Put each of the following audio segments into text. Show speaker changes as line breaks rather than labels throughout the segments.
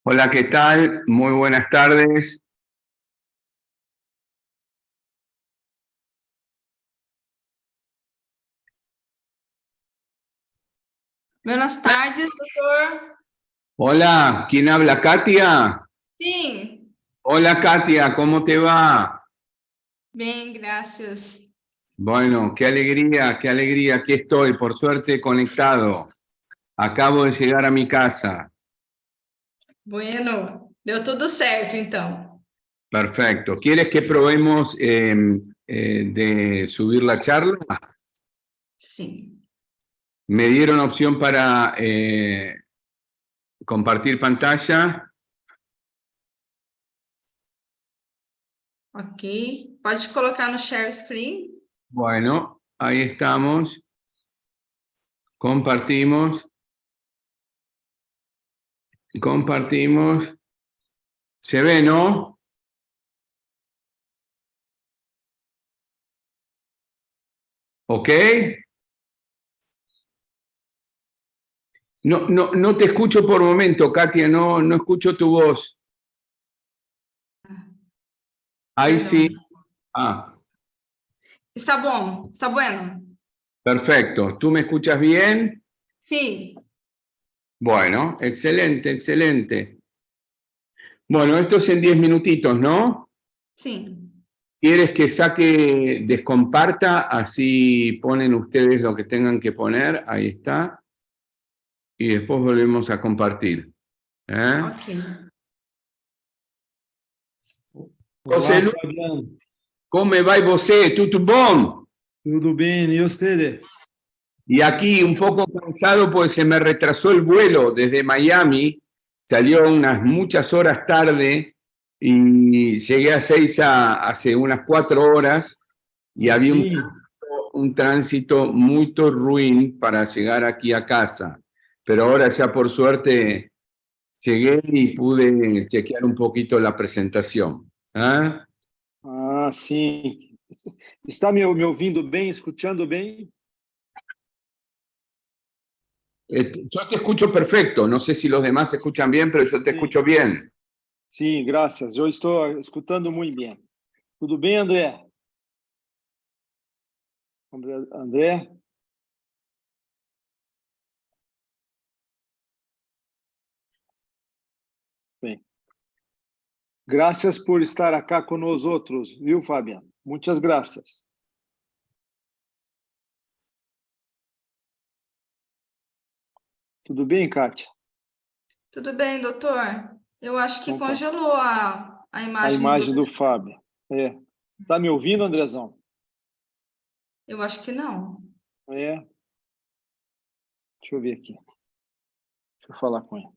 Hola, ¿qué tal? Muy buenas tardes.
Buenas tardes, doutor.
Hola, ¿quién habla? ¿Katia?
Sim,
Hola, Katia, ¿cómo te va?
bem, graças.
Bueno, qué alegría, aquí estoy, por suerte conectado. Acabo de llegar a mi casa.
Bueno, deu tudo certo, então.
Perfecto. ¿Quieres que probemos de subir la charla?
Sim.
Me dieron opción para compartir pantalla.
Ok. Pode colocar no share screen.
Bueno, ahí estamos. Compartimos. Compartimos. ¿Se ve, no? ¿Ok? No te escucho por momento, Katia, no escucho tu voz. Ahí
Perdão.
sí. Ah,
Está bom? Está bueno?
perfecto. ¿Tú me escuchas bien?
Sim.
Bueno, excelente, excelente. Bueno, esto es en 10 minutitos, ¿no?
Sim.
¿Quieres que descomparta? Así ponen ustedes lo que tengan que poner. Ahí está. Y después volvemos a compartir. ¿Eh?
Ok.
José
Olá,
Luis,
Fabiano.
¿cómo va você? ¿Tudo bom?
Tudo bem? E você?
Y aquí un poco cansado pues se me retrasó el vuelo desde Miami, salió unas muchas horas tarde y llegué a Seiza hace unas 4 horas y había
Sim.
un tránsito muy ruin para llegar aquí a casa. Pero ahora ya por suerte llegué y pude chequear un poquito la presentación. ¿Ah?
Ah, sim. Está me ouvindo bem, escutando bem?
Yo te escucho perfecto, no sé si los demás se escuchan bien, pero yo te
Sim.
escucho bien.
Sim, graças. Eu estou escutando muito bem. Tudo bem, André? André? Bem. Graças por estar aqui com nós outros, viu, Fabiano? Muitas graças. Tudo bem, Kátia?
Tudo bem, doutor? Eu acho que
Então tá.
congelou a
A
imagem
imagem do Fábio. É. Tá me ouvindo, Andrezão?
Eu acho que não.
É. Deixa eu ver aqui. Deixa eu falar com ele.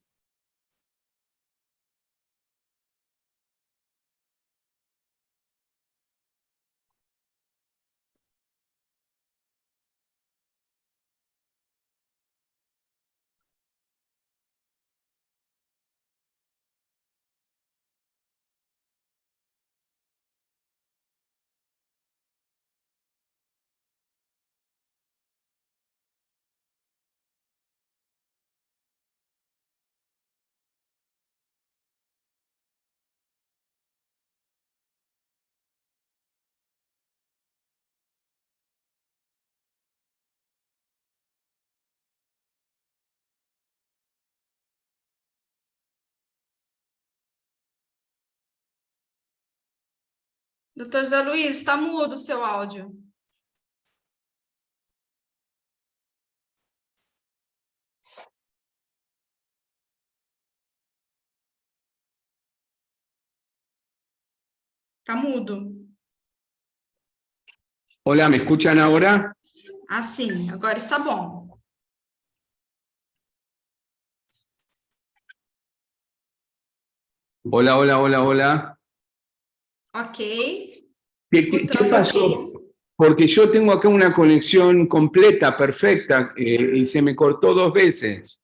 Doutor José Luiz, está mudo o seu áudio. Está mudo.
Hola, ¿me escuchan ahora?
Ah, sim. Agora está bom.
Hola, hola, hola, hola.
Ok.
¿Qué
Escutando
pasó?
bem.
Porque yo tengo acá una conexión completa, perfecta, y se me cortó 2 veces.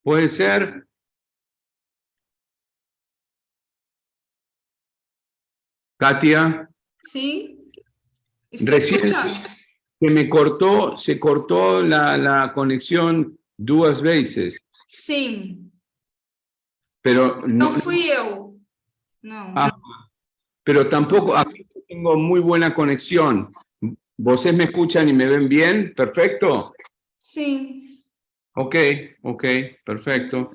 ¿Puede ser? Katia,
Sim. Estou
recién
escutando.
se cortó la conexión 2 veces.
Sim.
pero
Não fui eu. Não.
Ah, pero tampoco, aquí tengo muy buena conexión. ¿Vosotros me escuchan y me ven bien? ¿Perfecto?
Sim.
Ok, ok, perfecto.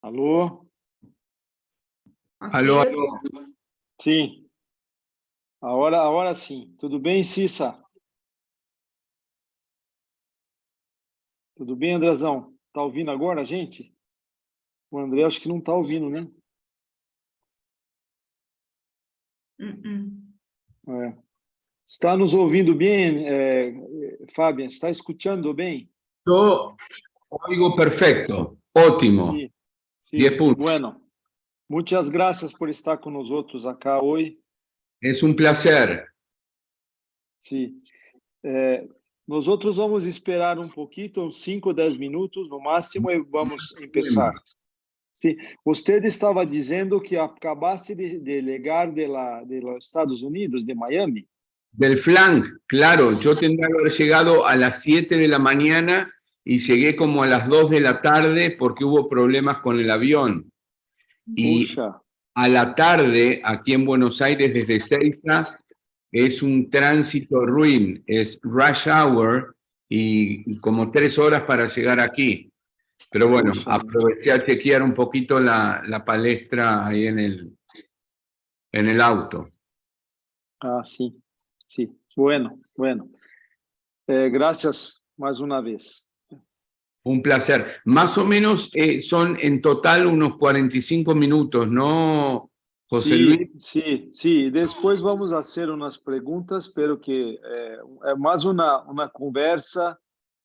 Alô?
Ok.
Aló, aló.
Sim. Agora sim. Tudo bem, Cissa? Tudo bem, Andrezão? Tá ouvindo agora, gente? O André acho que não tá ouvindo, né? É. Está nos ouvindo bem, Fabian? Está escutando bem?
Yo oigo perfecto. Ótimo.
Sim,
10
sim.
puntos.
Bueno, muitas graças por estar com nós outros acá hoje.
Es un placer.
Sim. Nós outros vamos esperar um pouquinho, uns 5 ou 10 minutos no máximo, e vamos começar. Sim. Você estava dizendo que acabaste de llegar de los Estados Unidos, de Miami.
Del flank, claro, yo tendría que haber llegado a las 7 de la mañana y llegué como a las 2 de la tarde porque hubo problemas con el avión. Y
Puxa,
a la tarde, aquí en Buenos Aires, desde Ezeiza, es un tránsito ruin, es rush hour y como 3 horas para llegar aquí. Pero bueno,
puxa.
aproveché a chequear un poquito la palestra ahí en el auto.
Ah, sim, sim. Bueno, bueno. Graças mais uma vez.
Un placer. Más o menos son en total unos 45 minutos, ¿no, José Luis?
Sim, sim, sim. Depois vamos fazer umas perguntas, espero que é mais uma conversa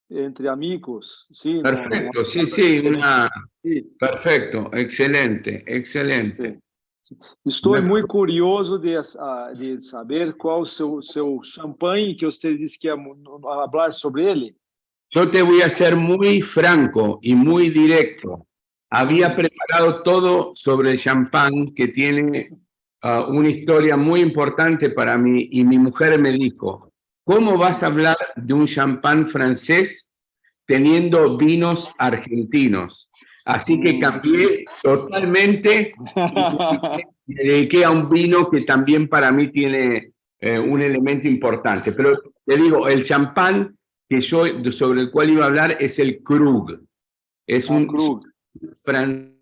entre amigos, sim, não
Perfecto, sí,
nada
sí,
diferente. Sim,
perfecto, excelente, excelente.
sim. Estou muito curioso de saber qual o seu champanhe, que você disse que ia falar sobre ele.
Yo te voy a ser muy franco y muy directo. Había preparado todo sobre el champán que tiene una historia muy importante para mí y mi mujer me dijo, ¿cómo vas a hablar de un champán francés teniendo vinos argentinos? Así que cambié totalmente y me dediqué a un vino que también para mí tiene un elemento importante. Pero te digo, el champán que yo sobre el cual iba a hablar es el Krug. Es un
Krug.
francés.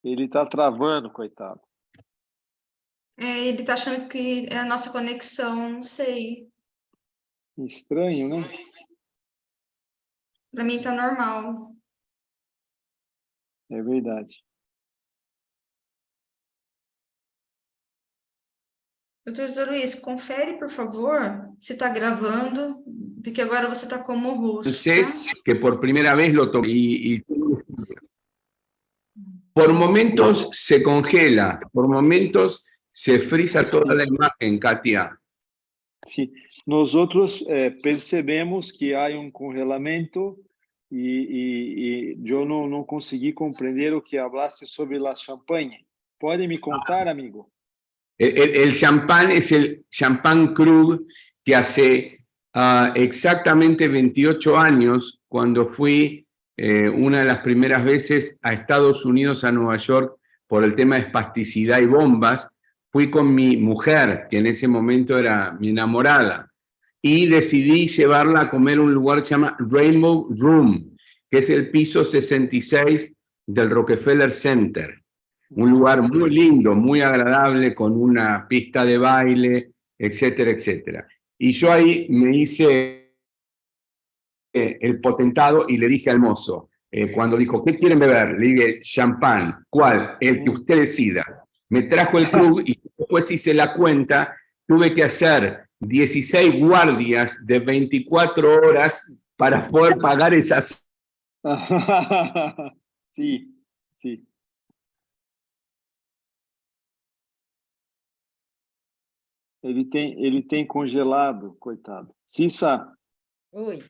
Ele está travando, coitado.
Ele está achando que é a nossa conexão, não sei.
Estranho, né?
Para mim está normal.
É verdade.
Doutor José Luiz, confere, por favor, se está gravando, porque agora você está como host, tá?
Que por primera vez lo tomé y por momentos se congela, por momentos se frisa toda la imagen, Katia.
Sim. Nós outros percebemos que há congelamento e eu não consegui compreender o que falaste sobre a champanhe. Pode me contar, amigo?
El champán es el champán Krug que hace exactamente 28 años, cuando fui una de las primeras veces a Estados Unidos, a Nueva York, por el tema de espasticidad y bombas, fui con mi mujer, que en ese momento era mi enamorada, y decidí llevarla a comer a un lugar que se llama Rainbow Room, que es el piso 66 del Rockefeller Center. Un lugar muy lindo, muy agradable, con una pista de baile, etcétera, etcétera. Y yo ahí me hice el potentado y le dije al mozo, cuando dijo, ¿qué quieren beber? Le dije, champán. ¿Cuál? El que usted decida. Me trajo el club y después hice la cuenta, tuve que hacer 16 guardias de 24 horas para poder pagar esas.
Sim, sim. Ele tem congelado, coitado. Cissa,
Oi.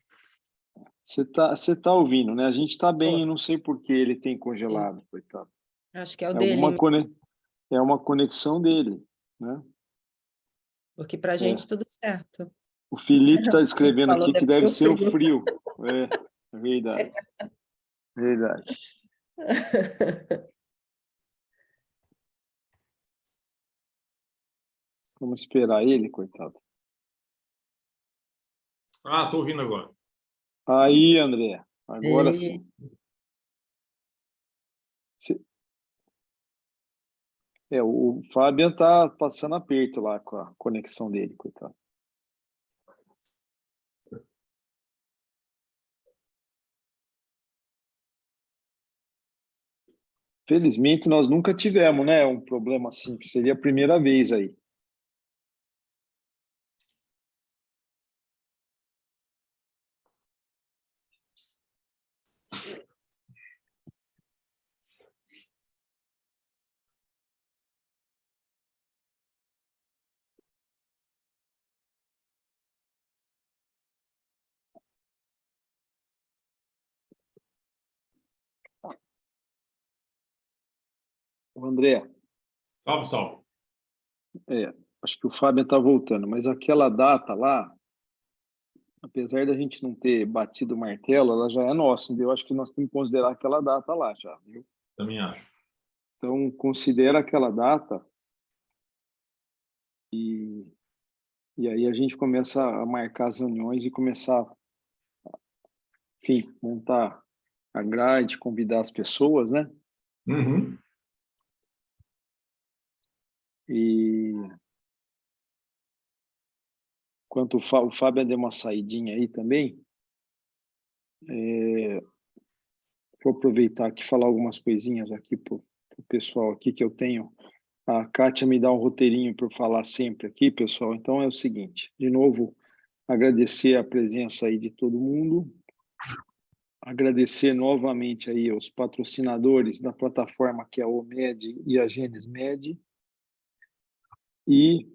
você tá ouvindo, né? A gente está bem, eu não sei por que ele tem congelado, coitado.
Acho que é o
É
dele.
alguma É uma conexão dele, né?
Porque para a gente tudo certo.
O Felipe está escrevendo
Falou,
aqui que
deve
deve
ser
ser
o
o frio. É verdade. Verdade. Vamos esperar ele, coitado.
Ah, estou ouvindo agora.
Aí, André, agora
E-
sim. O Fabian está passando aperto lá com a conexão dele, coitado. Felizmente, nós nunca tivemos, né, um problema assim, que seria a primeira vez aí. O André,
Salve, salve.
acho que o Fabian está voltando, mas aquela data lá, apesar da gente não ter batido o martelo, ela já é nossa, entendeu? Eu acho que nós temos que considerar aquela data lá já, viu?
Também acho.
Então, considera aquela data e aí a gente começa a marcar as reuniões e começar, enfim, montar a grade, convidar as pessoas, né?
Uhum.
E enquanto o Fábio deu uma saidinha aí também, vou aproveitar aqui e falar algumas coisinhas aqui para o pessoal aqui que eu tenho. A Kátia me dá um roteirinho para eu falar sempre aqui, pessoal. Então é o seguinte, de novo, agradecer a presença aí de todo mundo, agradecer novamente aí aos patrocinadores da plataforma que é a OMED e a GenesMed e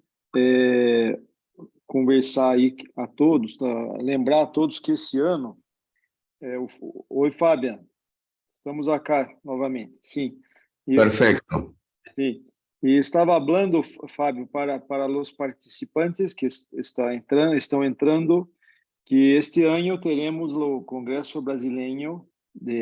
conversar aí a todos, lembrar a todos que esse ano Oi, Fabian, estamos acá novamente, sim.
Perfecto.
Sí. Y estaba hablando, Fabio, para los participantes que estão entrando, que este ano teremos o Congresso Brasileño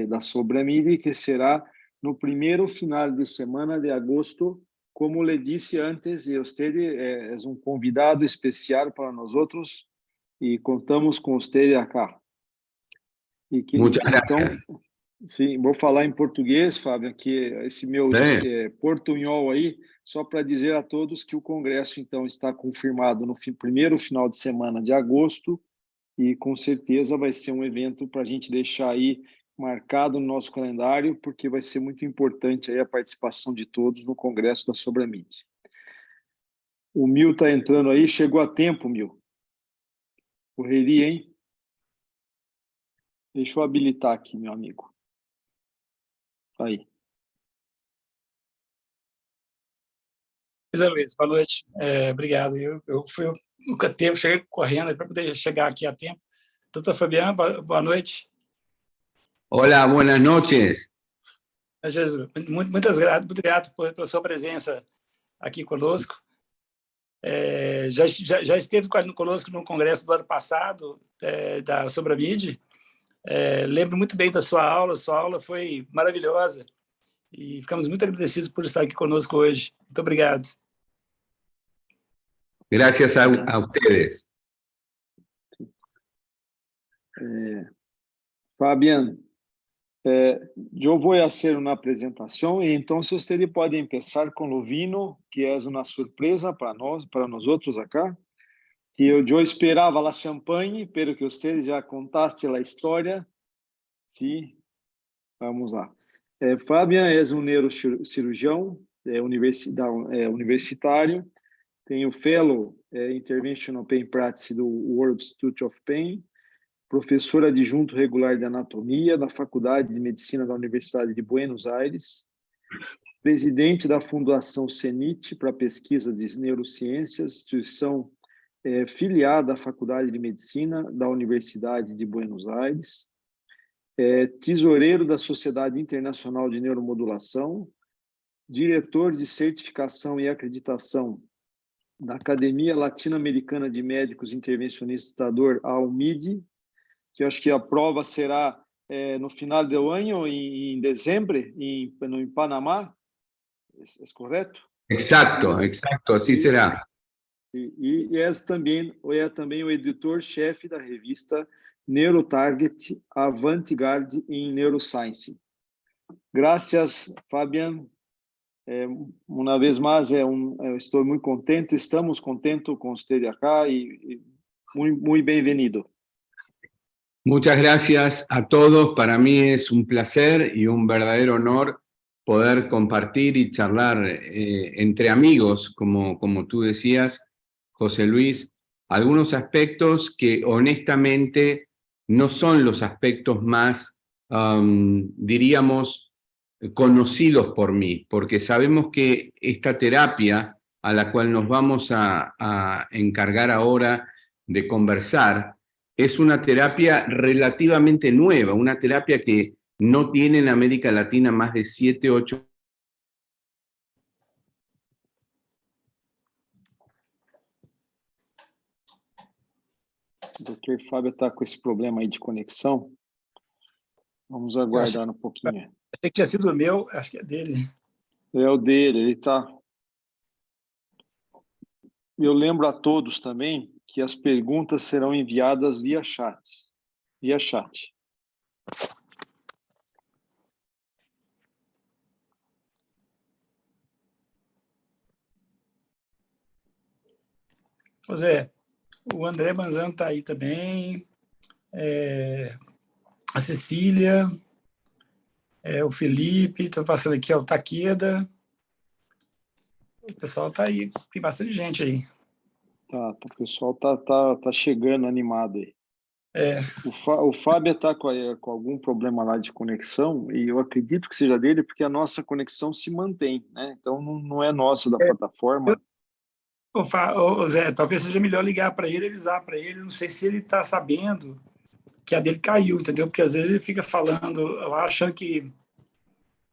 da Sobramide, que será no primeiro final de semana de agosto. Como le disse antes, e você é um convidado especial para nós outros e contamos com você acá.
Muchas
Então,
gracias.
sim, vou falar em português, Fábio, que esse meu portunhol aí, só para dizer a todos que o Congresso, então, está confirmado no primeiro final de semana de agosto e, com certeza, vai ser um evento para a gente deixar aí marcado no nosso calendário, porque vai ser muito importante aí a participação de todos no Congresso da Sobramide. O Mil está entrando aí, chegou a tempo, Mil. Correria, hein? Deixa eu habilitar aqui, meu amigo. Aí.
Luiz, boa noite. Obrigado. Eu fui nunca tempo, cheguei correndo para poder chegar aqui a tempo. Doutor Fabiano, boa noite.
Hola, buenas noches.
Jesus, muito grato pela sua presença aqui conosco. Já esteve conosco no congresso do ano passado, da Sobramide. Lembro muito bem da sua aula foi maravilhosa. E ficamos muito agradecidos por estar aqui conosco hoje. Muito obrigado.
Gracias a ustedes.
Fabian, eu vou fazer uma apresentação e então vocês podem começar com o vinho, que é uma surpresa para nós outros acá, que eu esperava a champanhe, pero que vocês já contaste a história. Sim, vamos lá. Fabian é um neurocirurgião universitário, tem o Fellow Interventional Pain Practice do World Institute of Pain, professor adjunto regular de anatomia da Faculdade de Medicina da Universidade de Buenos Aires, presidente da Fundação CENIT para pesquisa de neurociências, instituição filiada à Faculdade de Medicina da Universidade de Buenos Aires, tesoureiro da Sociedade Internacional de Neuromodulação, diretor de certificação e acreditação da Academia Latino-Americana de Médicos Intervencionistas da Dor, a AUMID, que eu acho que a prova será no final do ano, em dezembro, em Panamá. É correto?
Exacto, exacto, así será.
E és também o editor-chefe da revista Neurotarget Avant-Garde em Neuroscience. Gracias, Fabián. Uma vez mais, estou muito contente, estamos contentos com você acá e muito bem-vindo.
Muchas gracias a todos. Para mí es un placer y un verdadero honor poder compartir y charlar entre amigos, como tú decías, José Luis, algunos aspectos que honestamente no son los aspectos más, diríamos, conocidos por mí, porque sabemos que esta terapia a la cual nos vamos a encargar ahora de conversar es una terapia relativamente nueva, una terapia que no tiene en América Latina más de 7, 8.
O doutor Fábio está com esse problema aí de conexão. Vamos aguardar um pouquinho.
Achei que tinha sido o meu, acho que é dele.
É o dele, ele está... Eu lembro a todos também que as perguntas serão enviadas via chat.
José, o André Manzano está aí também, a Cecília, o Felipe, estou passando aqui, o Taqueda. O pessoal está aí, tem bastante gente aí.
Tá, o pessoal tá chegando animado aí. O Fábio está com algum problema lá de conexão e eu acredito que seja dele porque a nossa conexão se mantém, né? Então não é nossa da plataforma.
Zé, talvez seja melhor ligar para ele, avisar para ele. Não sei se ele está sabendo que a dele caiu, entendeu? Porque às vezes ele fica falando, achando que...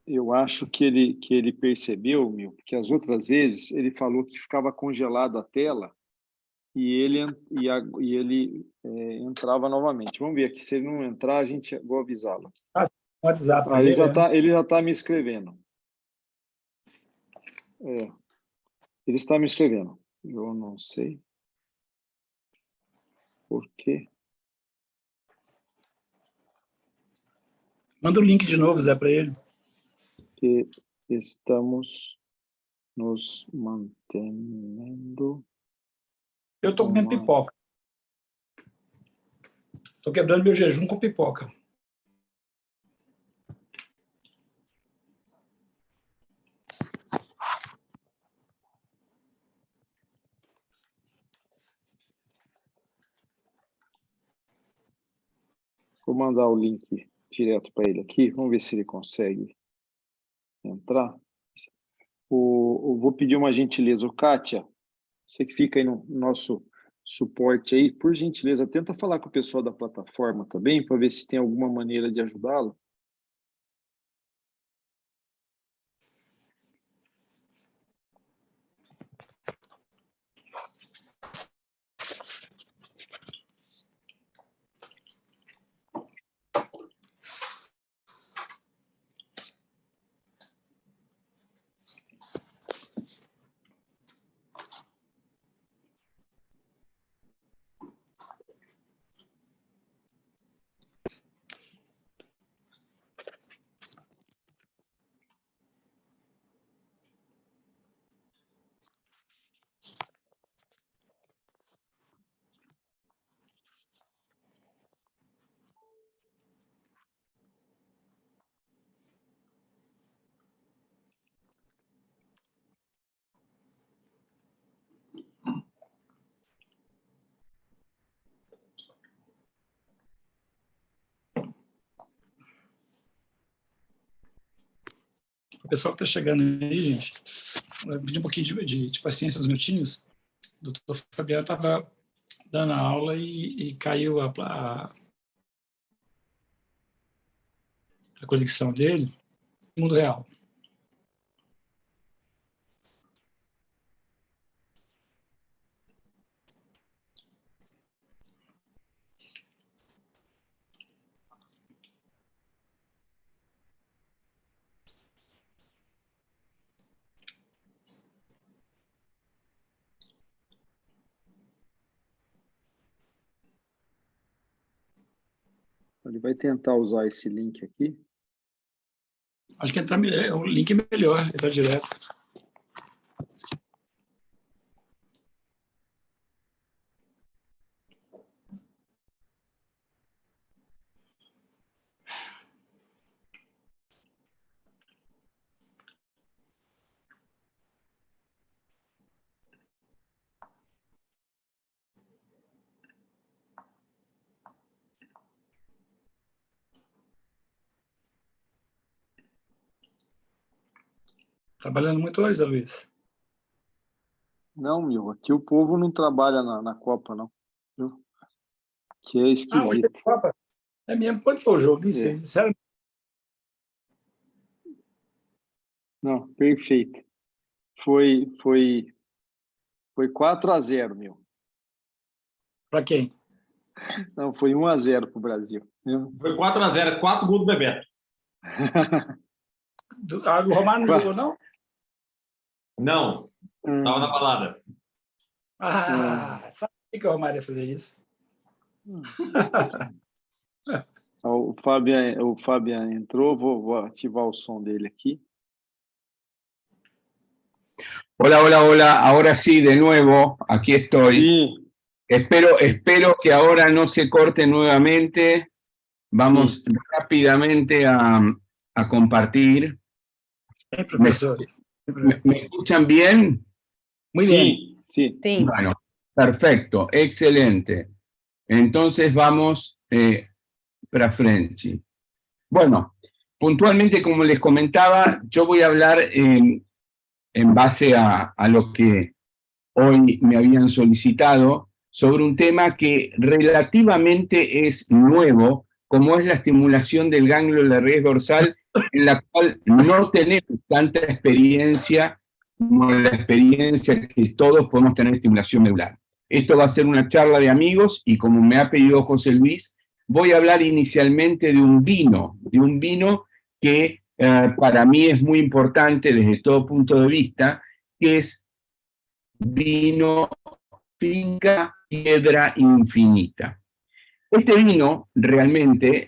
Eu acho que ele percebeu, porque as outras vezes ele falou que ficava congelada a tela e ele entrava novamente. Vamos ver aqui, se ele não entrar, vou avisá-lo.
O WhatsApp.
Ele já está me escrevendo. Ele está me escrevendo. Eu não sei por quê.
Manda o link de novo, Zé, para ele.
Que estamos nos mantendo.
Eu estou comendo pipoca. Estou quebrando meu jejum com pipoca.
Vou mandar o link direto para ele aqui. Vamos ver se ele consegue entrar. Vou pedir uma gentileza. Kátia, você que fica aí no nosso suporte aí, por gentileza, tenta falar com o pessoal da plataforma também, para ver se tem alguma maneira de ajudá-lo.
O pessoal que está chegando aí, gente, eu pedi um pouquinho de paciência dos minutinhos. O doutor Fabiano estava dando a aula e caiu a conexão dele no mundo real.
Ele vai tentar usar esse link aqui.
Acho que o link é melhor, entrar direto. Trabalhando muito hoje, Zé Luiz?
Não, meu, aqui o povo não trabalha na Copa, não. Viu? Que é
Hoje
esquisito.
tem Copa. É mesmo? Quando foi o jogo? Isso,
É.
sério?
Não, perfeito. Foi 4-0, meu.
Para quem?
Não, foi 1-0 pro Brasil. Viu?
Foi 4-0, 4 gols do Bebeto.
O Romário não jogou, não?
Não, estava na balada.
Sabe que o Romário ia fazer isso?
O Fabian entrou, vou ativar o som dele aqui.
Hola, hola, hola. Ahora sí, de nuevo, aquí estoy.
Sí.
Espero que ahora no se corte nuevamente. Vamos rápidamente a compartir.
Professor.
¿Me escuchan bien?
Muy bien.
Sí.
Sim.
Bueno, perfecto, excelente. Entonces vamos para frente. Bueno, puntualmente, como les comentaba, yo voy a hablar en base a lo que hoy me habían solicitado sobre un tema que relativamente es nuevo, como es la estimulación del ganglio de la raíz dorsal, en la cual no tenemos tanta experiencia como la experiencia que todos podemos tener de estimulación medular. Esto va a ser una charla de amigos y como me ha pedido José Luis, voy a hablar inicialmente de un vino que para mí es muy importante desde todo punto de vista, que es vino Finca Piedra Infinita. Este vino realmente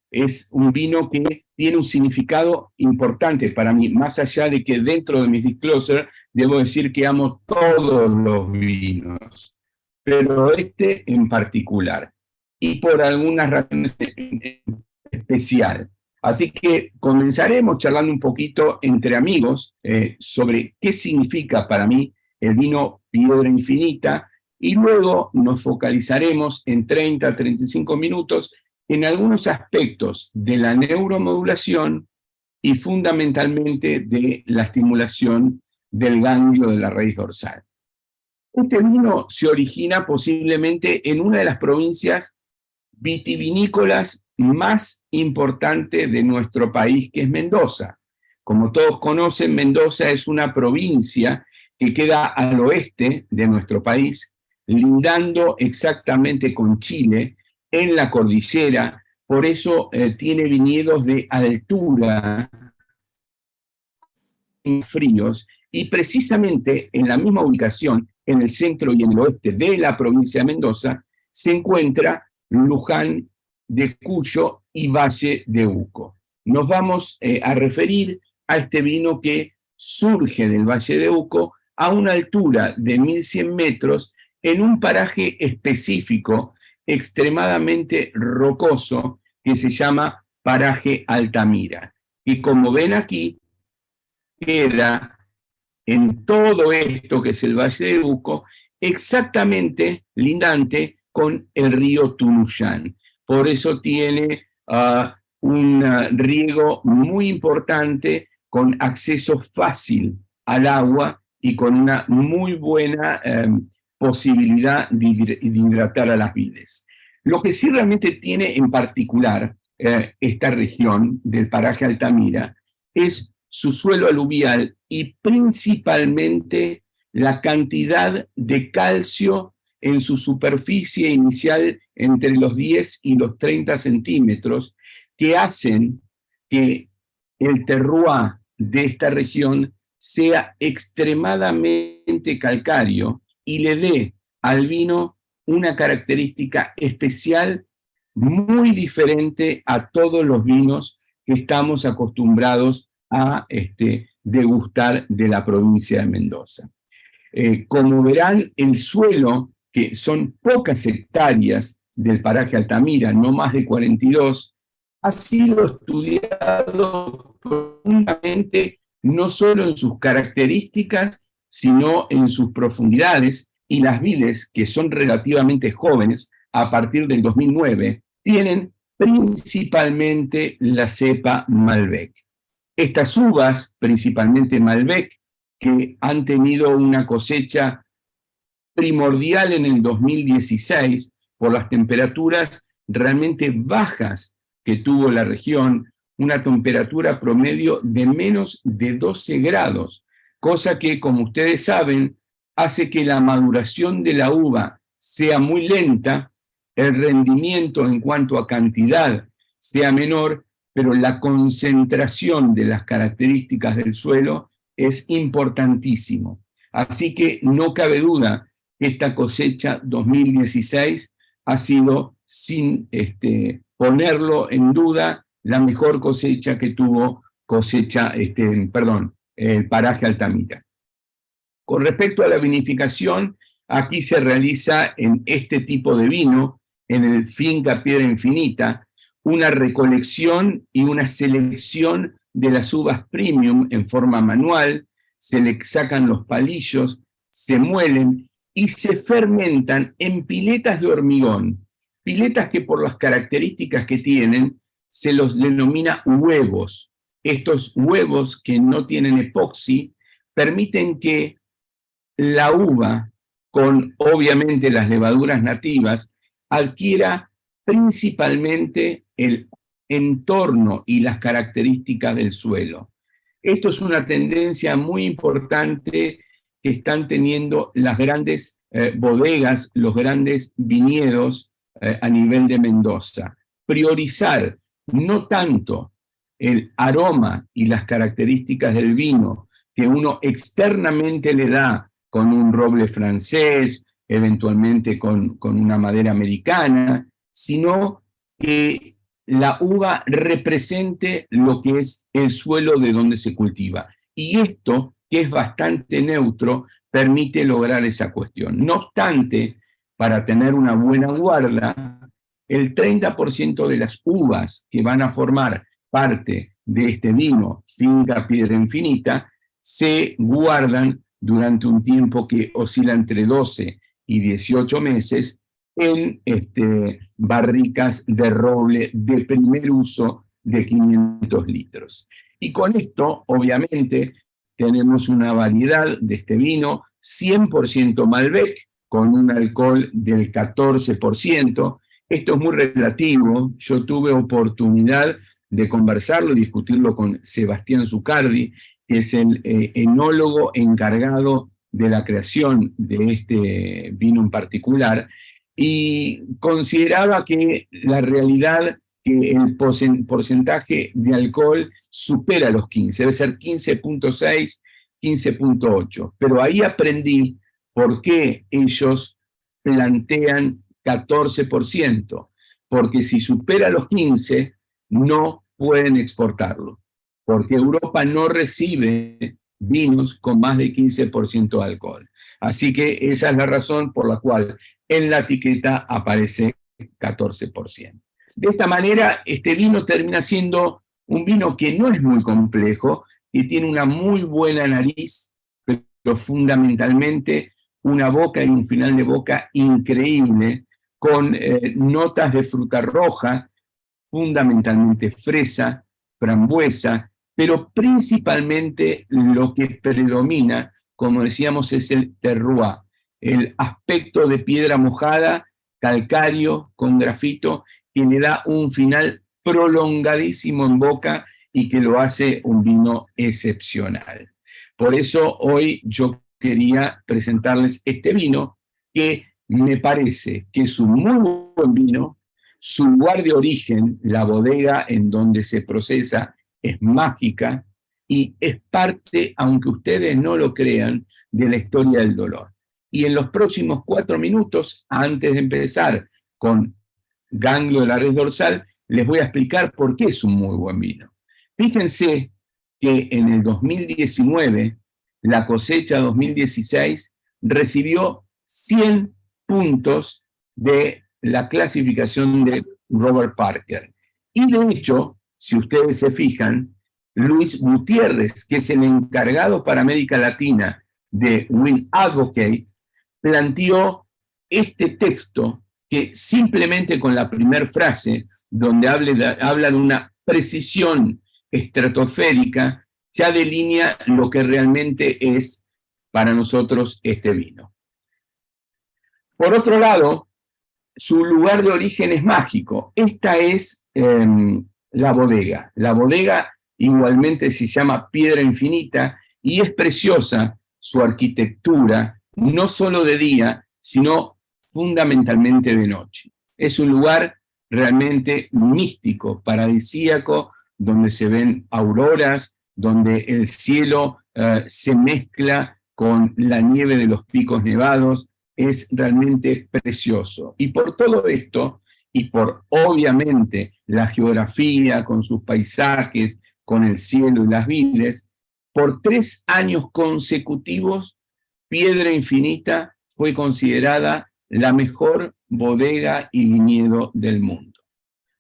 es un vino que tiene un significado importante para mí, más allá de que dentro de mis disclosures debo decir que amo todos los vinos, pero este en particular, y por algunas razones en especial. Así que comenzaremos charlando un poquito entre amigos sobre qué significa para mí el vino Piedra Infinita, y luego nos focalizaremos en 30 a 35 minutos en algunos aspectos de la neuromodulación y fundamentalmente de la estimulación del ganglio de la raíz dorsal. Este vino se origina posiblemente en una de las provincias vitivinícolas más importantes de nuestro país, que es Mendoza. Como todos conocen, Mendoza es una provincia que queda al oeste de nuestro país, lindando exactamente con Chile, en la cordillera, por eso tiene viñedos de altura, fríos, y precisamente en la misma ubicación, en el centro y en el oeste de la provincia de Mendoza, se encuentra Luján de Cuyo y Valle de Uco. Nos vamos a referir a este vino que surge del Valle de Uco a una altura de 1100 metros en un paraje específico extremadamente rocoso que se llama Paraje Altamira. Y como ven aquí, queda en todo esto que es el Valle de Uco, exactamente lindante con el río Tunuyán. Por eso tiene un riego muy importante, con acceso fácil al agua y con una muy buena posibilidad de hidratar a las vides. Lo que sí realmente tiene en particular esta región del paraje Altamira es su suelo aluvial y principalmente la cantidad de calcio en su superficie inicial entre los 10 y los 30 centímetros que hacen que el terroir de esta región sea extremadamente calcáreo y le dé al vino una característica especial muy diferente a todos los vinos que estamos acostumbrados a degustar de la provincia de Mendoza. Como verán, el suelo, que son pocas hectáreas del paraje Altamira, no más de 42, ha sido estudiado profundamente no solo en sus características, sino en sus profundidades, y las vides, que son relativamente jóvenes, a partir del 2009, tienen principalmente la cepa Malbec. Estas uvas, principalmente Malbec, que han tenido una cosecha primordial en el 2016 por las temperaturas realmente bajas que tuvo la región, una temperatura promedio de menos de 12 grados, cosa que, como ustedes saben, hace que la maduración de la uva sea muy lenta, el rendimiento en cuanto a cantidad sea menor, pero la concentración de las características del suelo es importantísimo. Así que no cabe duda que esta cosecha 2016 ha sido, sin ponerlo en duda, la mejor cosecha que tuvo el paraje Altamira. Con respecto a la vinificación, aquí se realiza en este tipo de vino, en el Finca Piedra Infinita, una recolección y una selección de las uvas premium en forma manual, se le sacan los palillos, se muelen y se fermentan en piletas de hormigón, piletas que por las características que tienen se los denomina huevos. Estos huevos que no tienen epoxi permiten que la uva, con obviamente las levaduras nativas, adquiera principalmente el entorno y las características del suelo. Esto es una tendencia muy importante que están teniendo las grandes bodegas, los grandes viñedos a nivel de Mendoza. Priorizar no tanto el aroma y las características del vino que uno externamente le da con un roble francés, eventualmente con una madera americana, sino que la uva represente lo que es el suelo de donde se cultiva. Y esto, que es bastante neutro, permite lograr esa cuestión. No obstante, para tener una buena guarda, el 30% de las uvas que van a formar parte de este vino Finca Piedra Infinita se guardan durante un tiempo que oscila entre 12 y 18 meses en barricas de roble de primer uso de 500 litros. Y con esto, obviamente, tenemos una variedad de este vino 100% Malbec, con un alcohol del 14%. Esto es muy relativo. Yo tuve oportunidad de conversarlo y discutirlo con Sebastián Zucardi, que es el enólogo encargado de la creación de este vino en particular, y consideraba que la realidad que el porcentaje de alcohol supera los 15, debe ser 15.6, 15.8. Pero ahí aprendí por qué ellos plantean 14%, porque si supera los 15, no pueden exportarlo, porque Europa no recibe vinos con más de 15% de alcohol. Así que esa es la razón por la cual en la etiqueta aparece 14%. De esta manera, este vino termina siendo un vino que no es muy complejo, que tiene una muy buena nariz, pero fundamentalmente una boca y un final de boca increíble, con notas de fruta roja, fundamentalmente fresa, frambuesa, pero principalmente lo que predomina, como decíamos, es el terroir, el aspecto de piedra mojada, calcáreo, con grafito, que le da un final prolongadísimo en boca y que lo hace un vino excepcional. Por eso hoy yo quería presentarles este vino, que me parece que es un muy buen vino. Su lugar de origen, la bodega en donde se procesa, es mágica y es parte, aunque ustedes no lo crean, de la historia del dolor. Y en los próximos 4 minutos, antes de empezar con ganglio de la red dorsal, les voy a explicar por qué es un muy buen vino. Fíjense que en el 2019, la cosecha 2016 recibió 100 puntos de la clasificación de Robert Parker. Y de hecho, si ustedes se fijan, Luis Gutiérrez, que es el encargado para América Latina de Wine Advocate, planteó este texto que simplemente con la primera frase, donde habla de una precisión estratosférica, ya delinea lo que realmente es para nosotros este vino. Por otro lado, su lugar de origen es mágico. Esta es la bodega. La bodega igualmente se llama Piedra Infinita y es preciosa su arquitectura, no solo de día, sino fundamentalmente de noche. Es un lugar realmente místico, paradisíaco, donde se ven auroras, donde el cielo se mezcla con la nieve de los picos nevados. Es realmente precioso. Y por todo esto, y por obviamente la geografía, con sus paisajes, con el cielo y las vides, por 3 años consecutivos, Piedra Infinita fue considerada la mejor bodega y viñedo del mundo.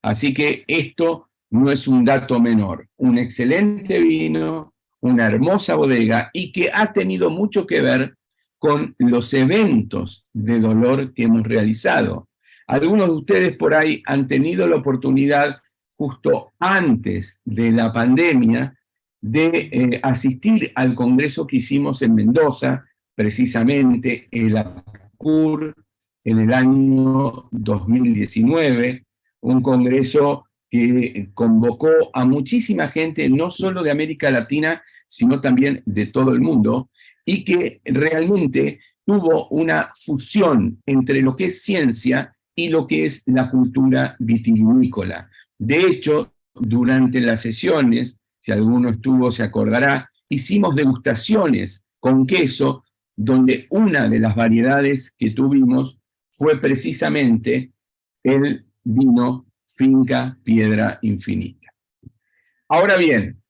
Así que esto no es un dato menor. Un excelente vino, una hermosa bodega y que ha tenido mucho que ver con los eventos de dolor que hemos realizado. Algunos de ustedes por ahí han tenido la oportunidad, justo antes de la pandemia, de asistir al congreso que hicimos en Mendoza, precisamente el ACUR, en el año 2019, un congreso que convocó a muchísima gente, no solo de América Latina, sino también de todo el mundo, y que realmente tuvo una fusión entre lo que es ciencia y lo que es la cultura vitivinícola. De hecho, durante las sesiones, si alguno estuvo se acordará, hicimos degustaciones con queso, donde una de las variedades que tuvimos fue precisamente el vino Finca Piedra Infinita. Ahora bien,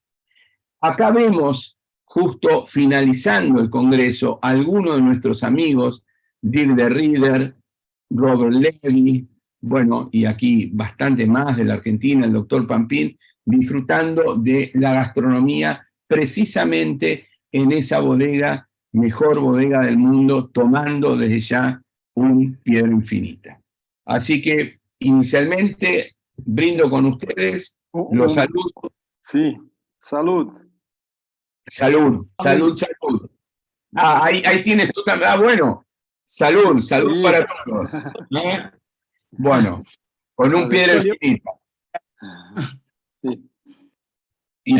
acá vemos, justo finalizando el congreso, algunos de nuestros amigos, Dirk de Rieder, Robert Levy, bueno, y aquí bastante más de la Argentina, el doctor Pampín, disfrutando de la gastronomía precisamente en esa bodega, mejor bodega del mundo, tomando desde ya un Piedra Infinita. Así que inicialmente brindo con ustedes, los saludo.
Sí, salud.
Salud, salud, salud. Ah, ahí tienes tú también. Ah, bueno. Salud, salud
Sí.
para todos. ¿Eh? Bueno, con un Piedra Infinita.
Sí.
Y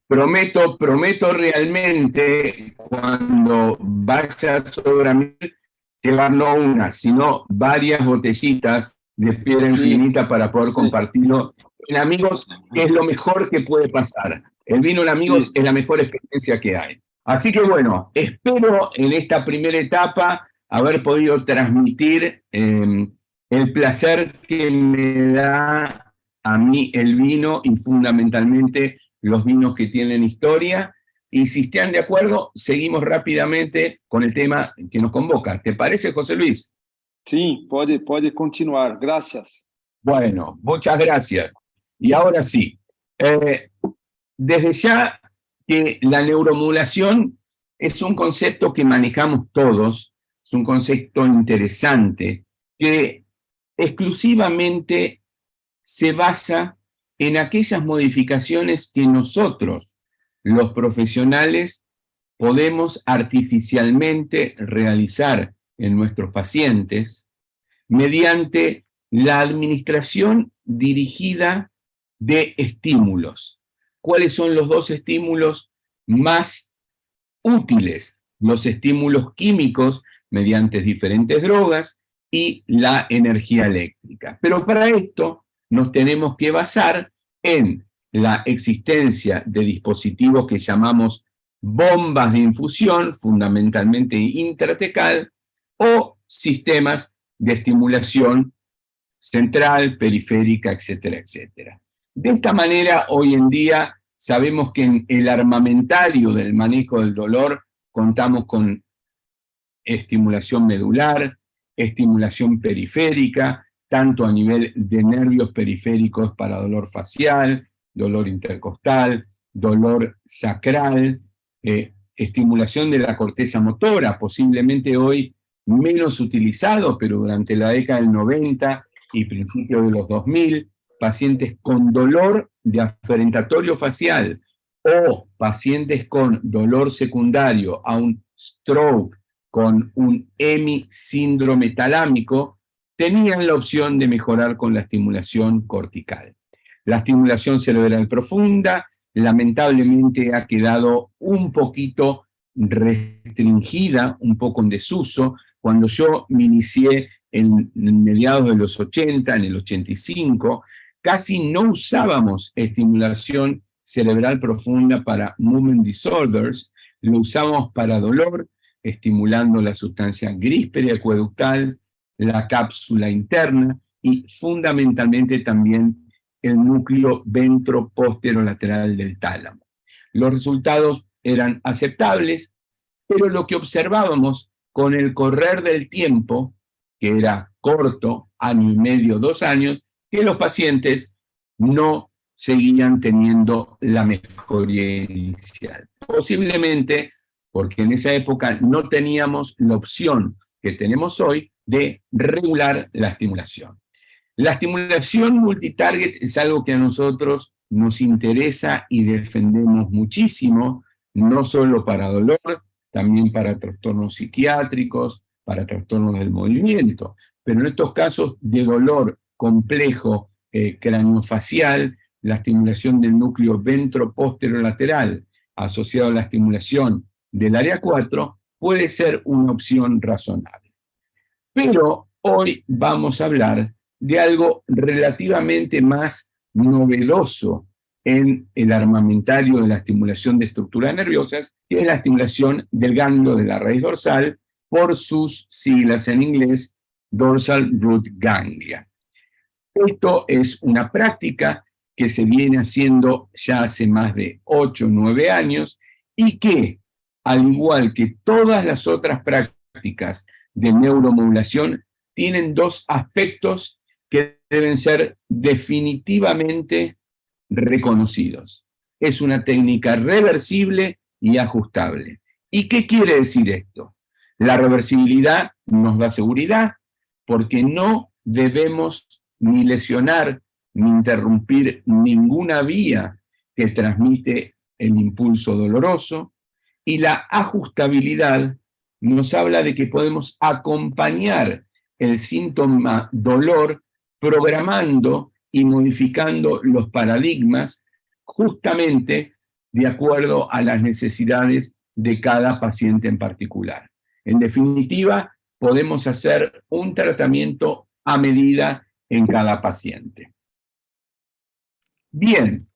prometo realmente, cuando vaya sobre mí, llevar no una, sino varias botellitas de Piedra Infinita para poder compartirlo en amigos, que es lo mejor que puede pasar. El vino en amigos es la mejor experiencia que hay. Así que bueno, espero en esta primera etapa haber podido transmitir el placer que me da a mí el vino y fundamentalmente los vinos que tienen historia. Y si están de acuerdo, seguimos rápidamente con el tema que nos convoca. ¿Te parece, José Luis?
Sí, puede continuar. Gracias.
Bueno, muchas gracias. Y ahora sí, desde ya que la neuromodulación es un concepto que manejamos todos, es un concepto interesante, que exclusivamente se basa en aquellas modificaciones que nosotros, los profesionales, podemos artificialmente realizar en nuestros pacientes mediante la administración dirigida de estímulos. ¿Cuáles son los 2 estímulos más útiles? Los estímulos químicos mediante diferentes drogas y la energía eléctrica. Pero para esto nos tenemos que basar en la existencia de dispositivos que llamamos bombas de infusión, fundamentalmente intratecal, o sistemas de estimulación central, periférica, etcétera, etcétera. De esta manera, hoy en día, sabemos que en el armamentario del manejo del dolor contamos con estimulación medular, estimulación periférica, tanto a nivel de nervios periféricos para dolor facial, dolor intercostal, dolor sacral, estimulación de la corteza motora, posiblemente hoy menos utilizado, pero durante la década del 90 y principios de los 2000, pacientes con dolor de aferentatorio facial o pacientes con dolor secundario a un stroke, con un hemisíndrome talámico, tenían la opción de mejorar con la estimulación cortical. La estimulación cerebral profunda, lamentablemente, ha quedado un poquito restringida, un poco en desuso. Cuando yo me inicié en mediados de los 80, en el 85, casi no usábamos estimulación cerebral profunda para movement disorders, lo usamos para dolor, estimulando la sustancia gris periacueductal, la cápsula interna y fundamentalmente también el núcleo ventroposterolateral del tálamo. Los resultados eran aceptables, pero lo que observábamos con el correr del tiempo, que era corto, año y medio, 2 años, que los pacientes no seguían teniendo la mejoría inicial. Posiblemente porque en esa época no teníamos la opción que tenemos hoy de regular la estimulación. La estimulación multitarget es algo que a nosotros nos interesa y defendemos muchísimo, no solo para dolor, también para trastornos psiquiátricos, para trastornos del movimiento, pero en estos casos de dolor complejo craneofacial, la estimulación del núcleo ventroposterolateral asociado a la estimulación del área 4 puede ser una opción razonable. Pero hoy vamos a hablar de algo relativamente más novedoso en el armamentario de la estimulación de estructuras nerviosas, que es la estimulación del ganglio de la raíz dorsal, por sus siglas en inglés, dorsal root ganglia. Esto es una práctica que se viene haciendo ya hace más de 8 o 9 años y que, al igual que todas las otras prácticas de neuromodulación, tienen 2 aspectos que deben ser definitivamente reconocidos. Es una técnica reversible y ajustable. ¿Y qué quiere decir esto? La reversibilidad nos da seguridad porque no debemos ni lesionar ni interrumpir ninguna vía que transmite el impulso doloroso, y la ajustabilidad nos habla de que podemos acompañar el síntoma dolor programando y modificando los paradigmas justamente de acuerdo a las necesidades de cada paciente en particular. En definitiva, podemos hacer un tratamiento a medida en cada paciente. Bien,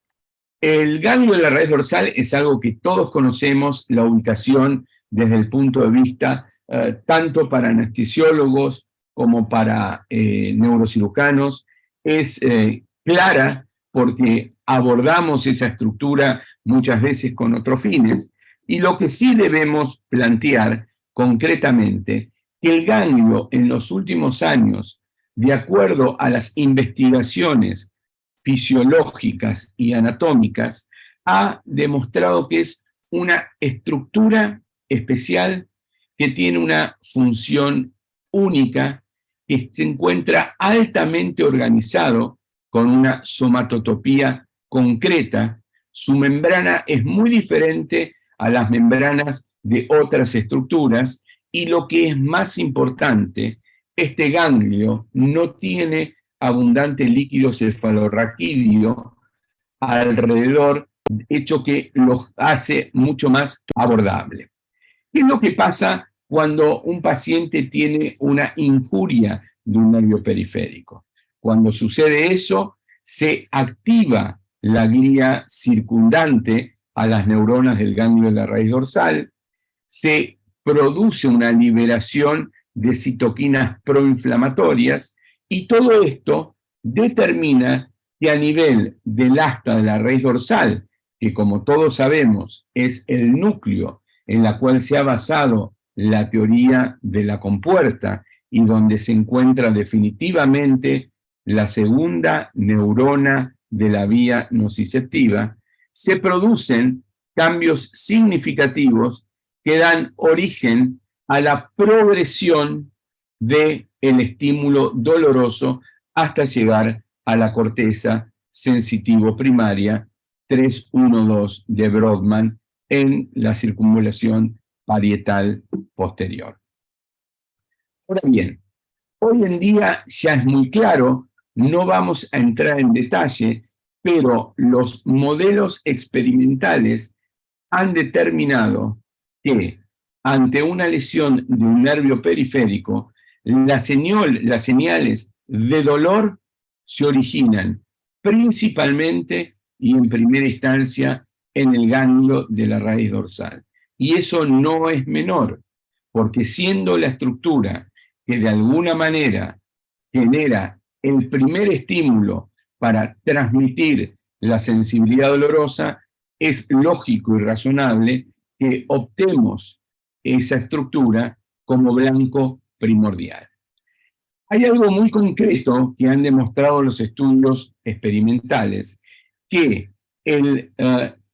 el ganglio de la raíz dorsal es algo que todos conocemos, la ubicación desde el punto de vista tanto para anestesiólogos como para neurocirujanos, es clara porque abordamos esa estructura muchas veces con otros fines, y lo que sí debemos plantear concretamente, que el ganglio en los últimos años, de acuerdo a las investigaciones fisiológicas y anatómicas, ha demostrado que es una estructura especial que tiene una función única, que se encuentra altamente organizado con una somatotopía concreta. Su membrana es muy diferente a las membranas de otras estructuras, y lo que es más importante, este ganglio no tiene abundante líquido cefalorraquídeo alrededor, hecho que lo hace mucho más abordable. ¿Qué es lo que pasa cuando un paciente tiene una injuria de un nervio periférico? Cuando sucede eso, se activa la glía circundante a las neuronas del ganglio de la raíz dorsal, se produce una liberación de citoquinas proinflamatorias Y todo esto determina que a nivel del asta de la raíz dorsal, que como todos sabemos es el núcleo en la cual se ha basado la teoría de la compuerta y donde se encuentra definitivamente la segunda neurona de la vía nociceptiva, se producen cambios significativos que dan origen a la progresión del estímulo doloroso hasta llegar a la corteza sensitivo primaria 312 de Brodmann en la circunvalación parietal posterior. Ahora bien, hoy en día ya es muy claro, no vamos a entrar en detalle, pero los modelos experimentales han determinado que ante una lesión de un nervio periférico, las señales de dolor se originan principalmente y en primera instancia en el ganglio de la raíz dorsal. Y eso no es menor, porque siendo la estructura que de alguna manera genera el primer estímulo para transmitir la sensibilidad dolorosa, es lógico y razonable que optemos esa estructura como blanco primordial. Hay algo muy concreto que han demostrado los estudios experimentales, que el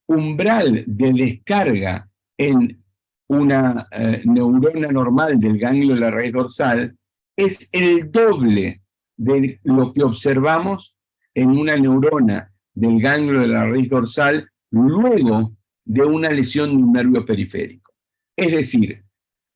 umbral de descarga en una neurona normal del ganglio de la raíz dorsal es el doble de lo que observamos en una neurona del ganglio de la raíz dorsal luego de una lesión de un nervio periférico. Es decir,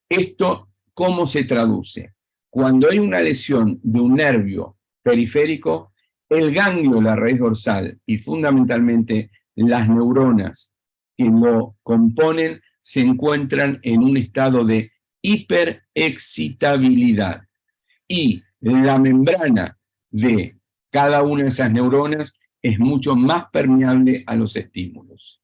esto, ¿cómo se traduce? Cuando hay una lesión de un nervio periférico, el ganglio de la raíz dorsal y fundamentalmente las neuronas que lo componen se encuentran en un estado de hiperexcitabilidad. Y la membrana de cada una de esas neuronas es mucho más permeable a los estímulos.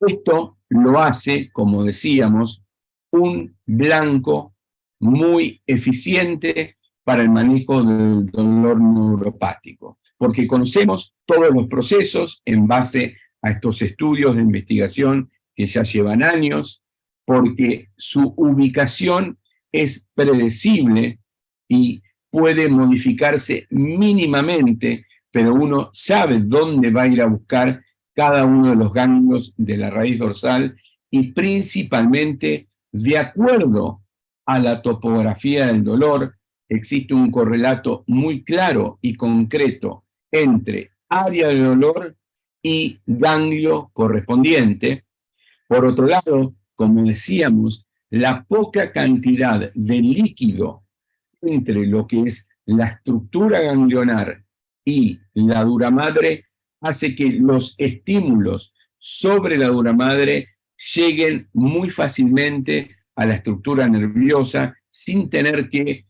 Esto lo hace, como decíamos, un blanco muy eficiente para el manejo del dolor neuropático, porque conocemos todos los procesos en base a estos estudios de investigación que ya llevan años, porque su ubicación es predecible y puede modificarse mínimamente, pero uno sabe dónde va a ir a buscar cada uno de los ganglios de la raíz dorsal y principalmente de acuerdo a la topografía del dolor, existe un correlato muy claro y concreto entre área de dolor y ganglio correspondiente. Por otro lado, como decíamos, la poca cantidad de líquido entre lo que es la estructura ganglionar y la dura madre hace que los estímulos sobre la dura madre lleguen muy fácilmente a la estructura nerviosa sin tener que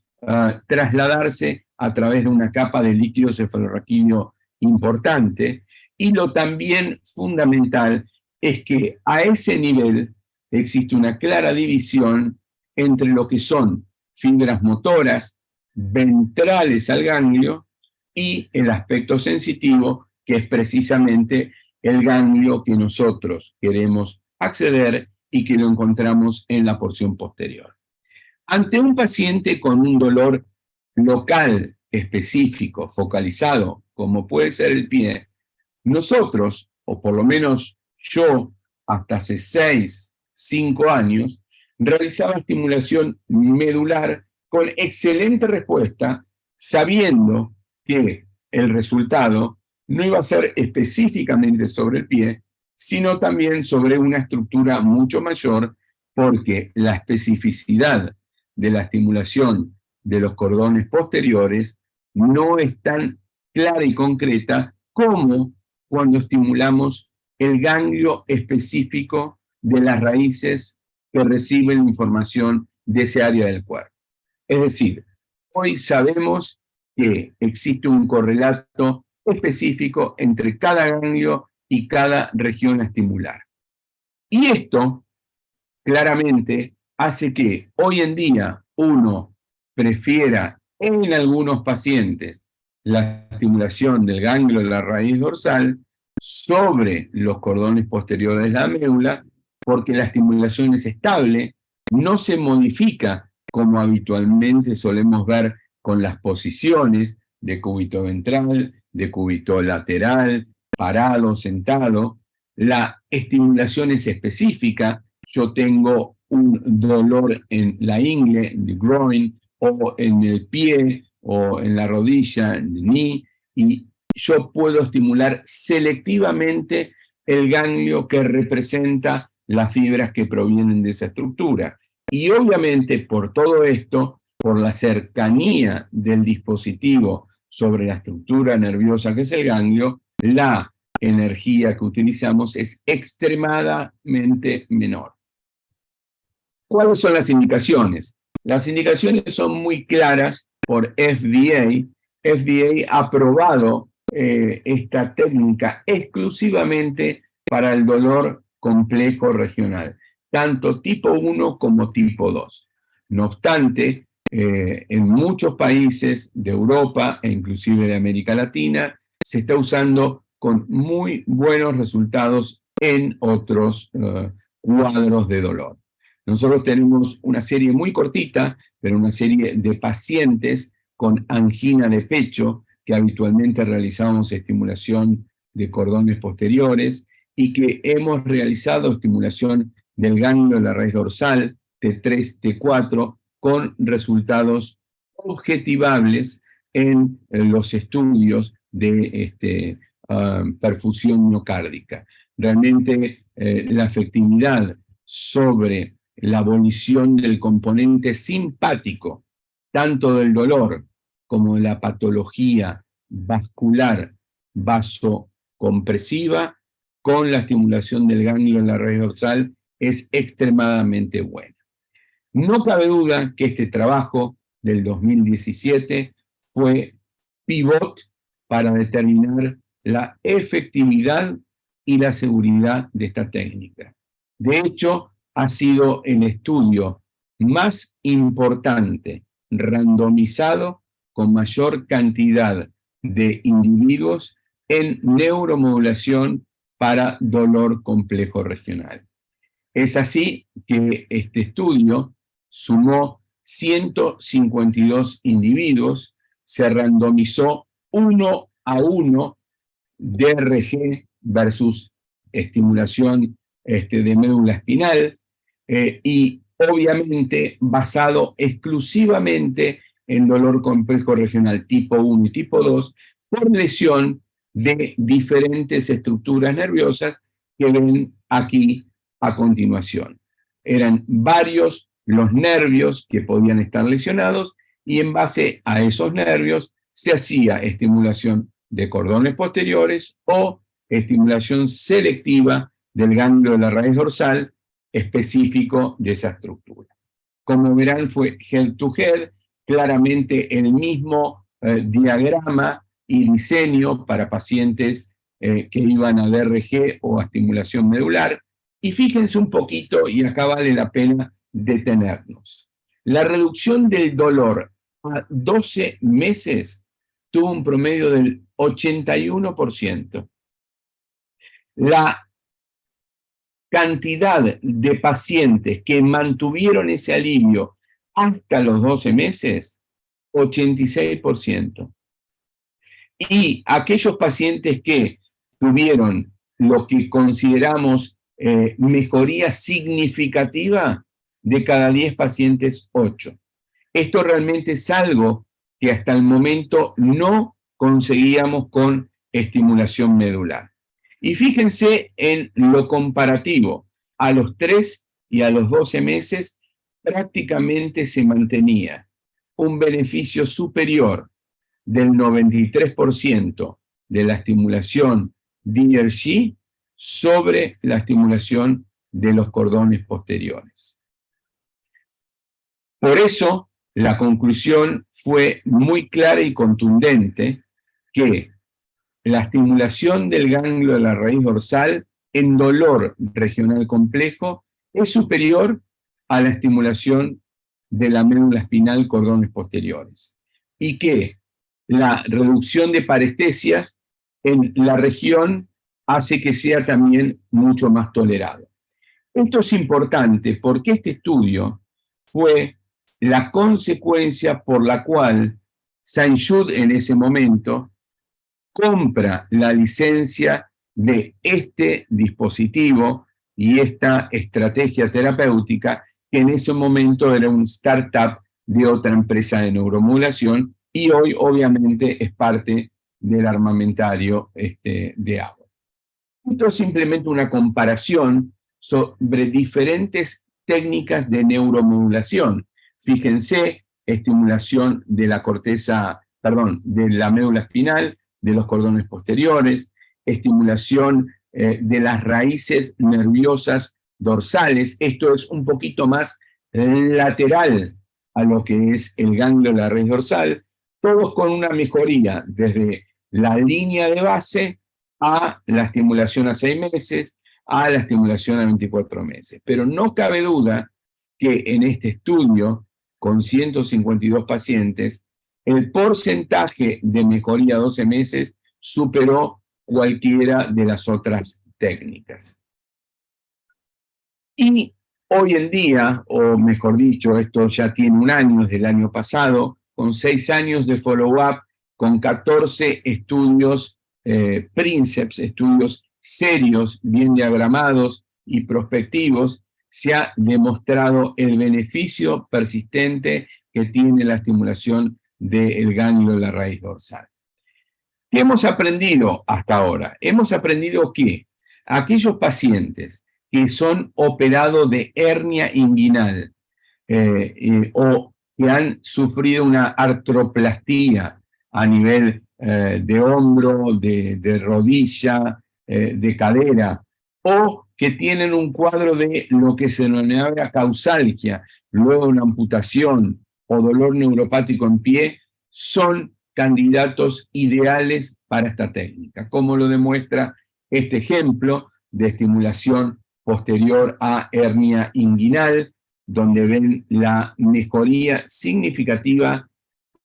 trasladarse a través de una capa de líquido cefalorraquídeo importante. Y lo también fundamental es que a ese nivel existe una clara división entre lo que son fibras motoras ventrales al ganglio y el aspecto sensitivo, que es precisamente el ganglio que nosotros queremos acceder y que lo encontramos en la porción posterior. Ante un paciente con un dolor local, específico, focalizado, como puede ser el pie, nosotros, o por lo menos yo, hasta hace 6, 5 años, realizaba estimulación medular con excelente respuesta, sabiendo que el resultado no iba a ser específicamente sobre el pie, sino también sobre una estructura mucho mayor, porque la especificidad de la estimulación de los cordones posteriores no es tan clara y concreta como cuando estimulamos el ganglio específico de las raíces que reciben información de ese área del cuerpo. Es decir, hoy sabemos que existe un correlato específico entre cada ganglio y cada región a estimular. Y esto claramente hace que hoy en día uno prefiera En algunos pacientes, la estimulación del ganglio de la raíz dorsal sobre los cordones posteriores de la médula, porque la estimulación es estable, no se modifica como habitualmente solemos ver con las posiciones de cúbito ventral, de cúbito lateral, parado, sentado. La estimulación es específica. Yo tengo un dolor en la ingle, en el groin, o en el pie, o en la rodilla, en el knee, y yo puedo estimular selectivamente el ganglio que representa las fibras que provienen de esa estructura. Y obviamente por todo esto, por la cercanía del dispositivo sobre la estructura nerviosa que es el ganglio, la energía que utilizamos es extremadamente menor. ¿Cuáles son las indicaciones? Las indicaciones son muy claras por FDA. FDA ha aprobado esta técnica exclusivamente para el dolor complejo regional, tanto tipo 1 como tipo 2. No obstante, en muchos países de Europa e inclusive de América Latina, se está usando con muy buenos resultados en otros cuadros de dolor. Nosotros tenemos una serie muy cortita, pero una serie de pacientes con angina de pecho, que habitualmente realizamos estimulación de cordones posteriores y que hemos realizado estimulación del ganglio de la raíz dorsal, T3, T4, con resultados objetivables en los estudios de perfusión miocárdica. Realmente la efectividad sobre la abolición del componente simpático, tanto del dolor como de la patología vascular vasocompresiva, con la estimulación del ganglio en la raíz dorsal, es extremadamente buena. No cabe duda que este trabajo del 2017 fue pivot para determinar la efectividad y la seguridad de esta técnica. De hecho, ha sido el estudio más importante, randomizado, con mayor cantidad de individuos en neuromodulación para dolor complejo regional. Es así que este estudio sumó 152 individuos, se randomizó 1 a 1 DRG versus estimulación de médula espinal, y obviamente basado exclusivamente en dolor complejo regional tipo 1 y tipo 2 por lesión de diferentes estructuras nerviosas que ven aquí a continuación. Eran varios los nervios que podían estar lesionados y en base a esos nervios se hacía estimulación de cordones posteriores o estimulación selectiva del ganglio de la raíz dorsal específico de esa estructura. Como verán, fue head to head, claramente el mismo diagrama y diseño para pacientes que iban a DRG o a estimulación medular. Y fíjense un poquito, y acá vale la pena detenernos. La reducción del dolor a 12 meses tuvo un promedio del 81%. La cantidad de pacientes que mantuvieron ese alivio hasta los 12 meses, 86%. Y aquellos pacientes que tuvieron lo que consideramos mejoría significativa, de cada 10 pacientes, 8. Esto realmente es algo que hasta el momento no conseguíamos con estimulación medular. Y fíjense en lo comparativo. A los 3 y a los 12 meses prácticamente se mantenía un beneficio superior del 93% de la estimulación DRG sobre la estimulación de los cordones posteriores. Por eso, la conclusión fue muy clara y contundente que la estimulación del ganglio de la raíz dorsal en dolor regional complejo es superior a la estimulación de la médula espinal cordones posteriores. y que la reducción de parestesias en la región hace que sea también mucho más tolerado. Esto es importante porque este estudio fue la consecuencia por la cual St. Jude en ese momento compra la licencia de este dispositivo y esta estrategia terapéutica, que en ese momento era un startup de otra empresa de neuromodulación y hoy obviamente es parte del armamentario de Abbott. Esto es simplemente una comparación sobre diferentes técnicas de neuromodulación. Fíjense, estimulación de la corteza, perdón, de la médula espinal, de los cordones posteriores, estimulación de las raíces nerviosas dorsales. Esto es un poquito más lateral a lo que es el ganglio de la raíz dorsal, todos con una mejoría desde la línea de base a la estimulación a 6 meses, a la estimulación a 24 meses. Pero no cabe duda que en este estudio, con 152 pacientes, el porcentaje de mejoría a 12 meses superó cualquiera de las otras técnicas. Y hoy en día, o mejor dicho, esto ya tiene un año, desde el año pasado, con 6 años de follow-up, con 14 estudios Princeps, estudios serios, bien diagramados y prospectivos, se ha demostrado el beneficio persistente que tiene la estimulación del ganglio de la raíz dorsal. ¿Qué hemos aprendido hasta ahora? Hemos aprendido que aquellos pacientes que son operados de hernia inguinal o que han sufrido una artroplastía a nivel de hombro, de rodilla, de cadera, o que tienen un cuadro de lo que se denomina causalgia, luego una amputación o dolor neuropático en pie, son candidatos ideales para esta técnica, como lo demuestra este ejemplo de estimulación posterior a hernia inguinal, donde ven la mejoría significativa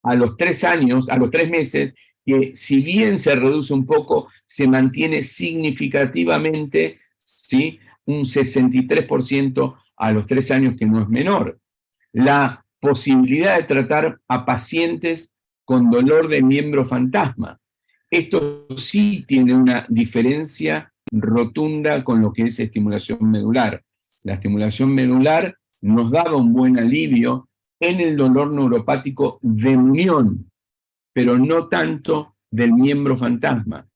a los 3 años, a los 3 meses, que si bien se reduce un poco, se mantiene significativamente, ¿sí?, un 63% a los 3 años, que no es menor. La posibilidad de tratar a pacientes con dolor de miembro fantasma. Esto sí tiene una diferencia rotunda con lo que es estimulación medular. La estimulación medular nos daba un buen alivio en el dolor neuropático de unión, pero no tanto del miembro fantasma.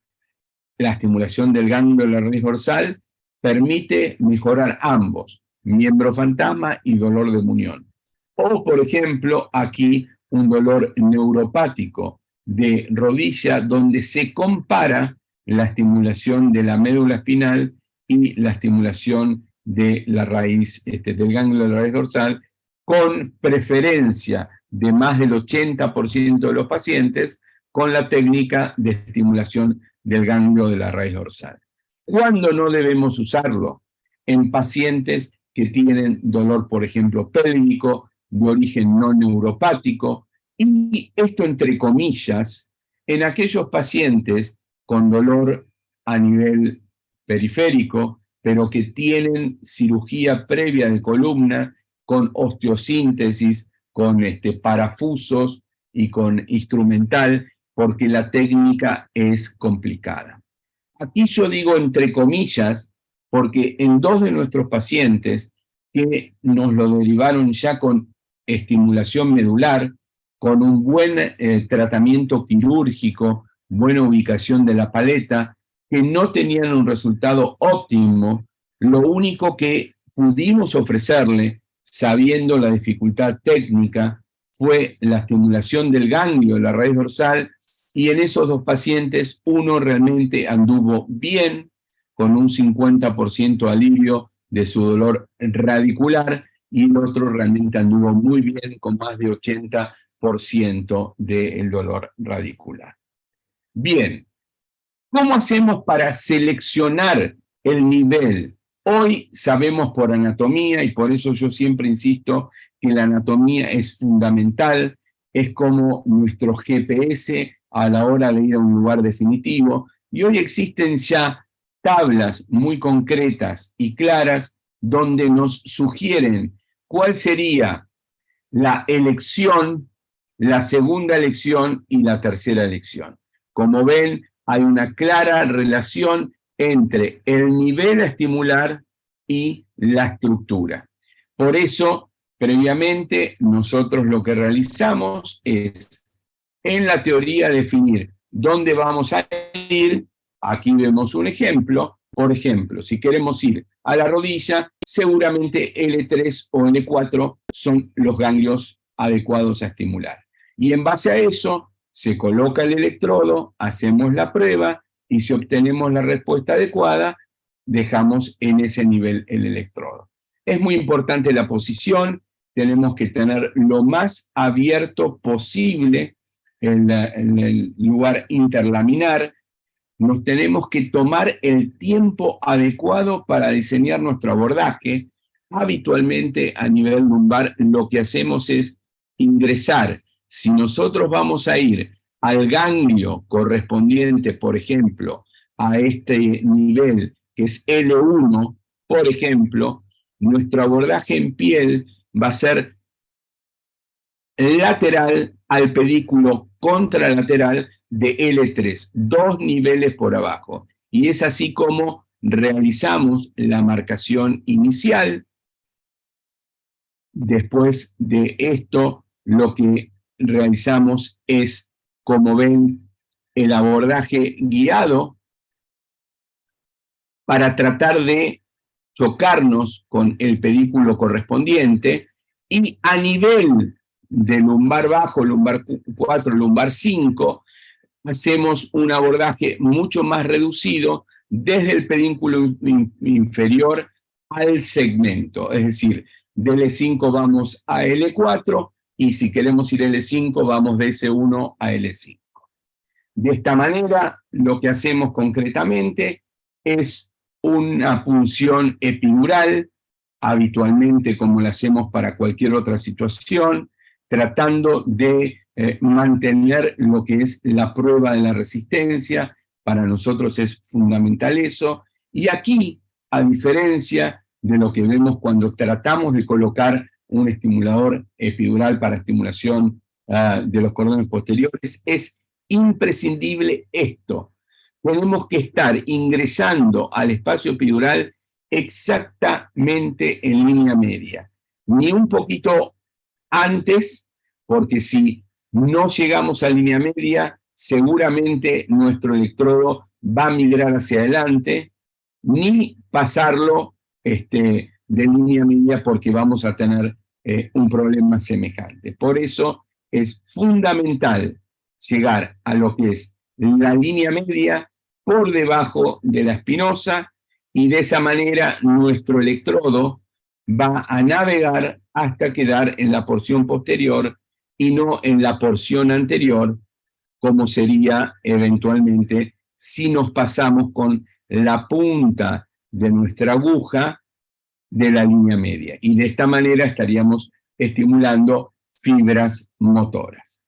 La estimulación del ganglio de la raíz dorsal permite mejorar ambos, miembro fantasma y dolor de unión. O, por ejemplo, aquí un dolor neuropático de rodilla, donde se compara la estimulación de la médula espinal y la estimulación de la raíz, del ganglio de la raíz dorsal, con preferencia de más del 80% de los pacientes con la técnica de estimulación del ganglio de la raíz dorsal. ¿Cuándo no debemos usarlo? En pacientes que tienen dolor, por ejemplo, pélvico, de origen no neuropático, y esto entre comillas, en aquellos pacientes con dolor a nivel periférico, pero que tienen cirugía previa de columna, con osteosíntesis, con parafusos y con instrumental, porque la técnica es complicada. Aquí yo digo entre comillas, porque en 2 de nuestros pacientes que nos lo derivaron ya con estimulación medular, con un buen tratamiento quirúrgico, buena ubicación de la paleta, que no tenían un resultado óptimo, lo único que pudimos ofrecerle, sabiendo la dificultad técnica, fue la estimulación del ganglio de la raíz dorsal, y en esos 2 pacientes uno realmente anduvo bien, con un 50% alivio de su dolor radicular, y el otro realmente anduvo muy bien, con más de 80% del dolor radicular. Bien, ¿cómo hacemos para seleccionar el nivel? Hoy sabemos por anatomía, y por eso yo siempre insisto que la anatomía es fundamental, es como nuestro GPS a la hora de ir a un lugar definitivo. Y hoy existen ya tablas muy concretas y claras donde nos sugieren cuál sería la elección, la segunda elección y la tercera elección. Como ven, hay una clara relación entre el nivel a estimular y la estructura. Por eso, previamente, nosotros lo que realizamos es, en la teoría, definir dónde vamos a ir. Aquí vemos un ejemplo. Por ejemplo, si queremos ir a la rodilla, seguramente L3 o L4 son los ganglios adecuados a estimular. Y en base a eso, se coloca el electrodo, hacemos la prueba y si obtenemos la respuesta adecuada, dejamos en ese nivel el electrodo. Es muy importante la posición, tenemos que tener lo más abierto posible en el lugar interlaminar. Nos tenemos que tomar el tiempo adecuado para diseñar nuestro abordaje. Habitualmente a nivel lumbar lo que hacemos es ingresar. Si nosotros vamos a ir al ganglio correspondiente, por ejemplo, a este nivel que es L1, por ejemplo, nuestro abordaje en piel va a ser lateral al pedículo contralateral de L3, 2 niveles por abajo. Y es así como realizamos la marcación inicial. Después de esto, lo que realizamos es, como ven, el abordaje guiado para tratar de chocarnos con el pedículo correspondiente y a nivel de lumbar bajo, lumbar 4, lumbar 5, hacemos un abordaje mucho más reducido desde el pedículo inferior al segmento, es decir, de L5 vamos a L4 y si queremos ir a L5 vamos de S1 a L5. De esta manera, lo que hacemos concretamente es una punción epidural, habitualmente como la hacemos para cualquier otra situación, tratando de mantener lo que es la prueba de la resistencia. Para nosotros es fundamental eso. Y aquí, a diferencia de lo que vemos cuando tratamos de colocar un estimulador epidural para estimulación de los cordones posteriores, es imprescindible esto. Tenemos que estar ingresando al espacio epidural exactamente en línea media, ni un poquito antes, porque si no llegamos a línea media, seguramente nuestro electrodo va a migrar hacia adelante, ni pasarlo de línea media porque vamos a tener un problema semejante. Por eso es fundamental llegar a lo que es la línea media por debajo de la espinosa y de esa manera nuestro electrodo va a navegar hasta quedar en la porción posterior y no en la porción anterior, como sería eventualmente si nos pasamos con la punta de nuestra aguja de la línea media. Y de esta manera estaríamos estimulando fibras motoras.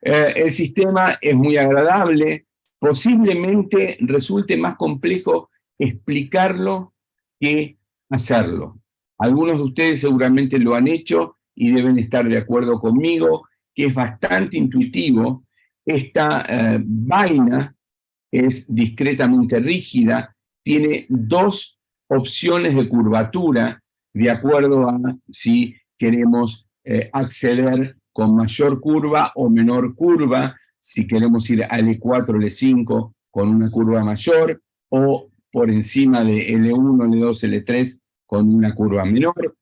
El sistema es muy agradable, posiblemente resulte más complejo explicarlo que hacerlo. Algunos de ustedes seguramente lo han hecho y deben estar de acuerdo conmigo, que es bastante intuitivo. Esta vaina es discretamente rígida, tiene 2 opciones de curvatura de acuerdo a si queremos acceder con mayor curva o menor curva, si queremos ir a L4, L5 con una curva mayor o por encima de L1, L2, L3 con una curva menor.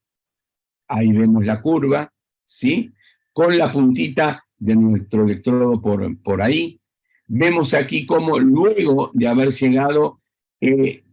Ahí vemos la curva, ¿sí? Con la puntita de nuestro electrodo por ahí. Vemos aquí cómo luego de haber llegado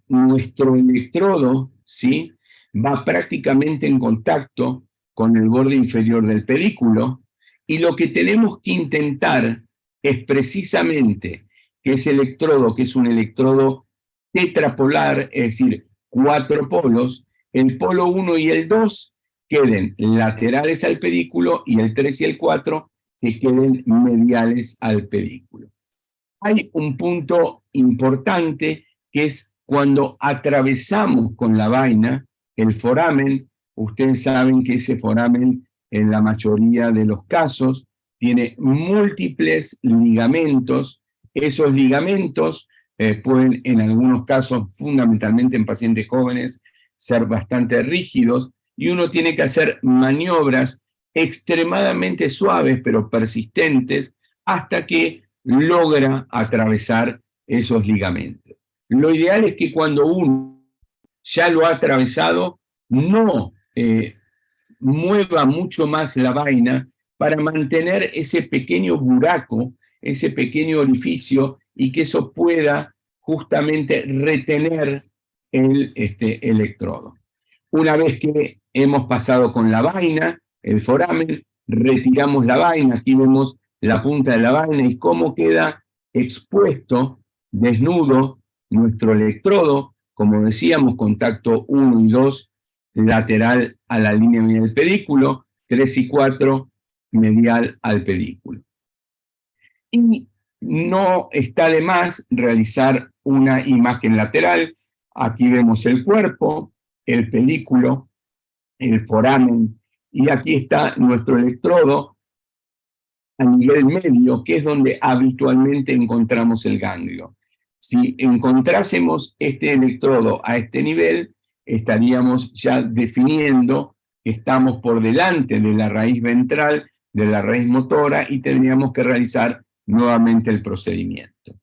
nuestro electrodo, ¿sí?, va prácticamente en contacto con el borde inferior del pedículo y lo que tenemos que intentar es precisamente que ese electrodo, que es un electrodo tetrapolar, es decir, 4 polos, el polo 1 y el 2 queden laterales al pedículo y el 3 y el 4 que queden mediales al pedículo. Hay un punto importante que es cuando atravesamos con la vaina el foramen. Ustedes saben que ese foramen en la mayoría de los casos tiene múltiples ligamentos. Esos ligamentos pueden en algunos casos, fundamentalmente en pacientes jóvenes, ser bastante rígidos y uno tiene que hacer maniobras extremadamente suaves pero persistentes hasta que logra atravesar esos ligamentos. Lo ideal es que cuando uno ya lo ha atravesado, no mueva mucho más la vaina para mantener ese pequeño buraco, ese pequeño orificio y que eso pueda justamente retener el electrodo. Una vez que hemos pasado con la vaina, el foramen, retiramos la vaina, aquí vemos la punta de la vaina y cómo queda expuesto, desnudo, nuestro electrodo, como decíamos, contacto 1 y 2, lateral a la línea medial del pedículo, 3 y 4, medial al pedículo. Y no está de más realizar una imagen lateral. Aquí vemos el cuerpo, el pedículo, el foramen, y aquí está nuestro electrodo a nivel medio, que es donde habitualmente encontramos el ganglio. Si encontrásemos este electrodo a este nivel, estaríamos ya definiendo que estamos por delante de la raíz ventral, de la raíz motora, y tendríamos que realizar nuevamente el procedimiento.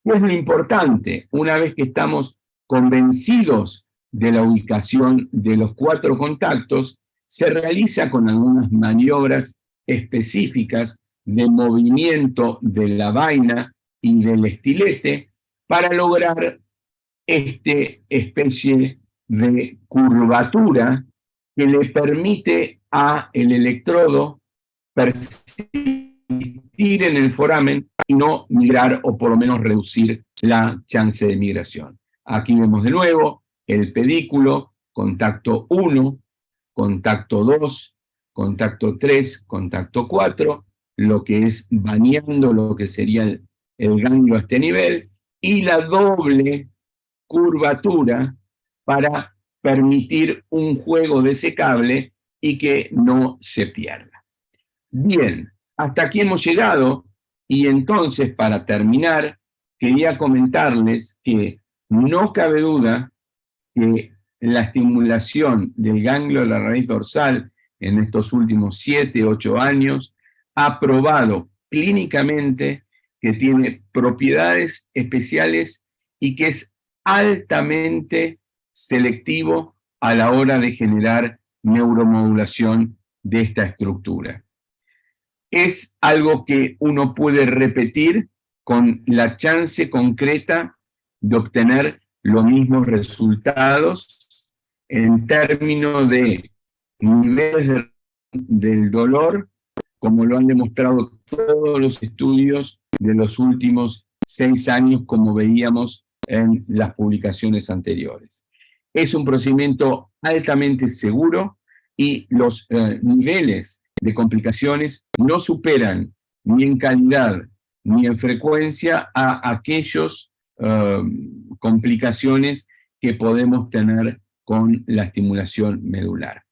¿Qué es lo importante? Una vez que estamos convencidos de la ubicación de los 4 contactos, se realiza con algunas maniobras específicas de movimiento de la vaina y del estilete para lograr esta especie de curvatura que le permite al electrodo persistir en el foramen y no migrar o por lo menos reducir la chance de migración. Aquí vemos de nuevo el pedículo, contacto 1, contacto 2, contacto 3, contacto 4, lo que es bañando lo que sería el ganglio a este nivel, y la doble curvatura para permitir un juego de ese cable y que no se pierda. Bien, hasta aquí hemos llegado y entonces para terminar quería comentarles que no cabe duda que la estimulación del ganglio de la raíz dorsal en estos últimos 7, 8 años ha probado clínicamente que tiene propiedades especiales y que es altamente selectivo a la hora de generar neuromodulación de esta estructura. Es algo que uno puede repetir con la chance concreta de obtener los mismos resultados en términos de niveles del dolor, como lo han demostrado todos los estudios de los últimos 6 años, como veíamos en las publicaciones anteriores. Es un procedimiento altamente seguro y los niveles de complicaciones no superan ni en calidad ni en frecuencia a aquellos complicaciones que podemos tener con la estimulación medular.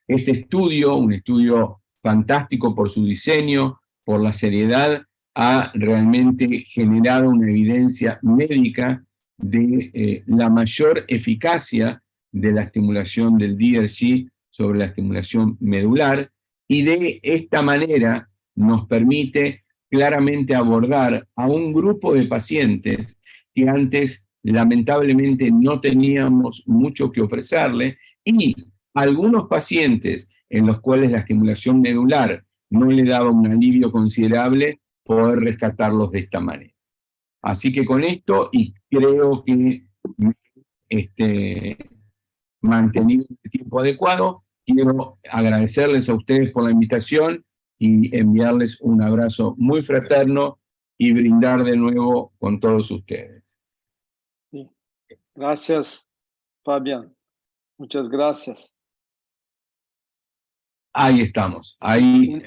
Este estudio, un estudio fantástico por su diseño, por la seriedad, ha realmente generado una evidencia médica de la mayor eficacia de la estimulación del DRG sobre la estimulación medular, y de esta manera nos permite claramente abordar a un grupo de pacientes que antes lamentablemente no teníamos mucho que ofrecerle, y algunos pacientes en los cuales la estimulación medular no le daba un alivio considerable, poder rescatarlos de esta manera. Así que con esto, y creo que mantenido el tiempo adecuado, quiero agradecerles a ustedes por la invitación y enviarles un abrazo muy fraterno y brindar de nuevo con todos ustedes.
Sí. Gracias, Fabián. Muchas gracias.
Ahí estamos. Ahí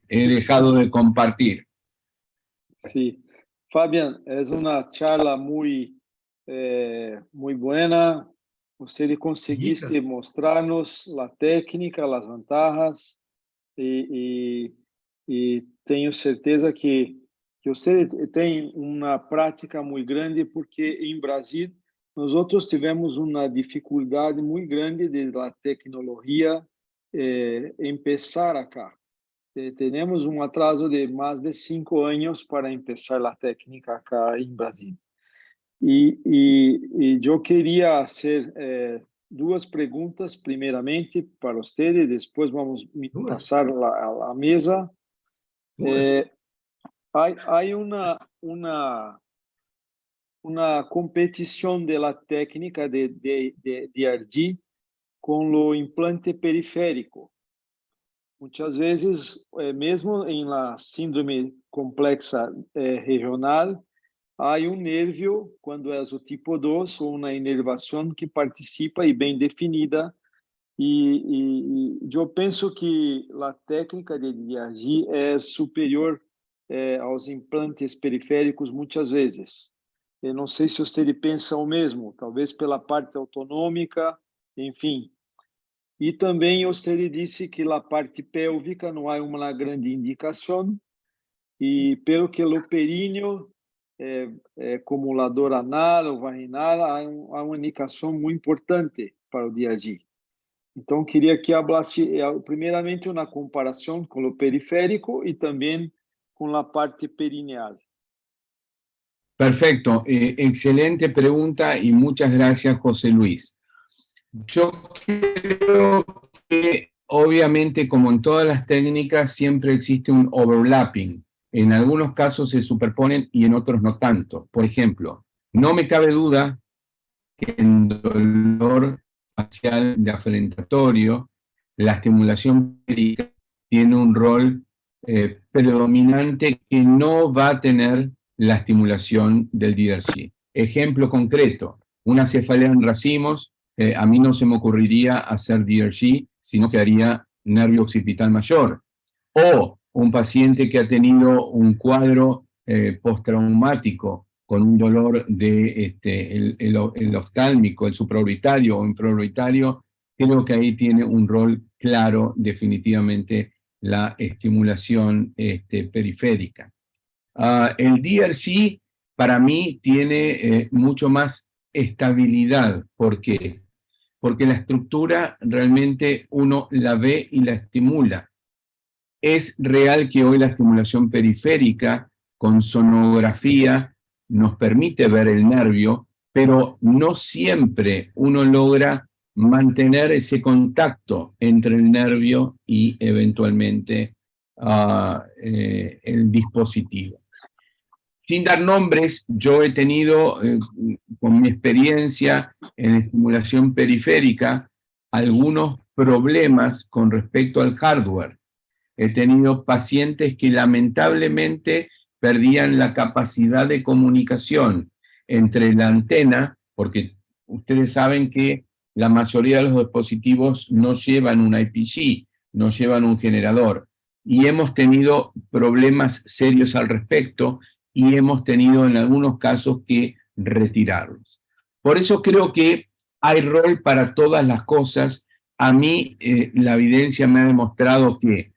he dejado de compartir.
Sí. Fabián, es una charla muy buena. Usted conseguiste mostrarnos la técnica, las ventajas y tenho certeza que você tem uma prática muito grande, porque em Brasil nós outros tivemos uma dificuldade muito grande de la tecnologia empezar acá. Temos um atraso de mais de 5 anos para começar a técnica acá em Brasil. E eu queria fazer duas perguntas, primeiramente para você, e depois vamos passar a mesa. Há uma competição da técnica de DRG com o implante periférico. Muitas vezes, mesmo em la síndrome complexa regional, há nervio, quando é o tipo 2, ou uma inervação que participa e bem definida. E eu penso que a técnica de DRG é superior aos implantes periféricos muitas vezes. Eu não sei se você pensa o mesmo, talvez pela parte autonômica, enfim. E também você disse que a parte pélvica não há uma grande indicação, e pelo que o períneo, como a dor anal ou vaginal, há uma indicação muito importante para o DRG. Então, queria que hablasse, primeiramente, uma comparação com o periférico e também com a parte perineal.
Perfecto, excelente pregunta y muchas gracias, José Luis. Yo creo que obviamente, como en todas las técnicas, siempre existe un overlapping. En algunos casos se superponen y en otros no tanto. Por ejemplo, no me cabe duda que en dolor facial de afrontatorio, la estimulación pélvica tiene un rol predominante que no va a tener la estimulación del DRG. Ejemplo concreto, una cefalea en racimos, a mí no se me ocurriría hacer DRG, sino que haría nervio occipital mayor. O un paciente que ha tenido un cuadro postraumático con un dolor de el oftálmico, el supraorbitario o infraorbitario, creo que ahí tiene un rol claro definitivamente la estimulación periférica. El DRG para mí tiene mucho más estabilidad. ¿Por qué? Porque la estructura realmente uno la ve y la estimula. Es real que hoy la estimulación periférica con sonografía nos permite ver el nervio, pero no siempre uno logra mantener ese contacto entre el nervio y eventualmente el dispositivo. Sin dar nombres, yo he tenido, con mi experiencia en estimulación periférica, algunos problemas con respecto al hardware. He tenido pacientes que lamentablemente perdían la capacidad de comunicación entre la antena, porque ustedes saben que la mayoría de los dispositivos no llevan un IPG, no llevan un generador, y hemos tenido problemas serios al respecto y hemos tenido en algunos casos que retirarlos. Por eso creo que hay rol para todas las cosas. A mí la evidencia me ha demostrado que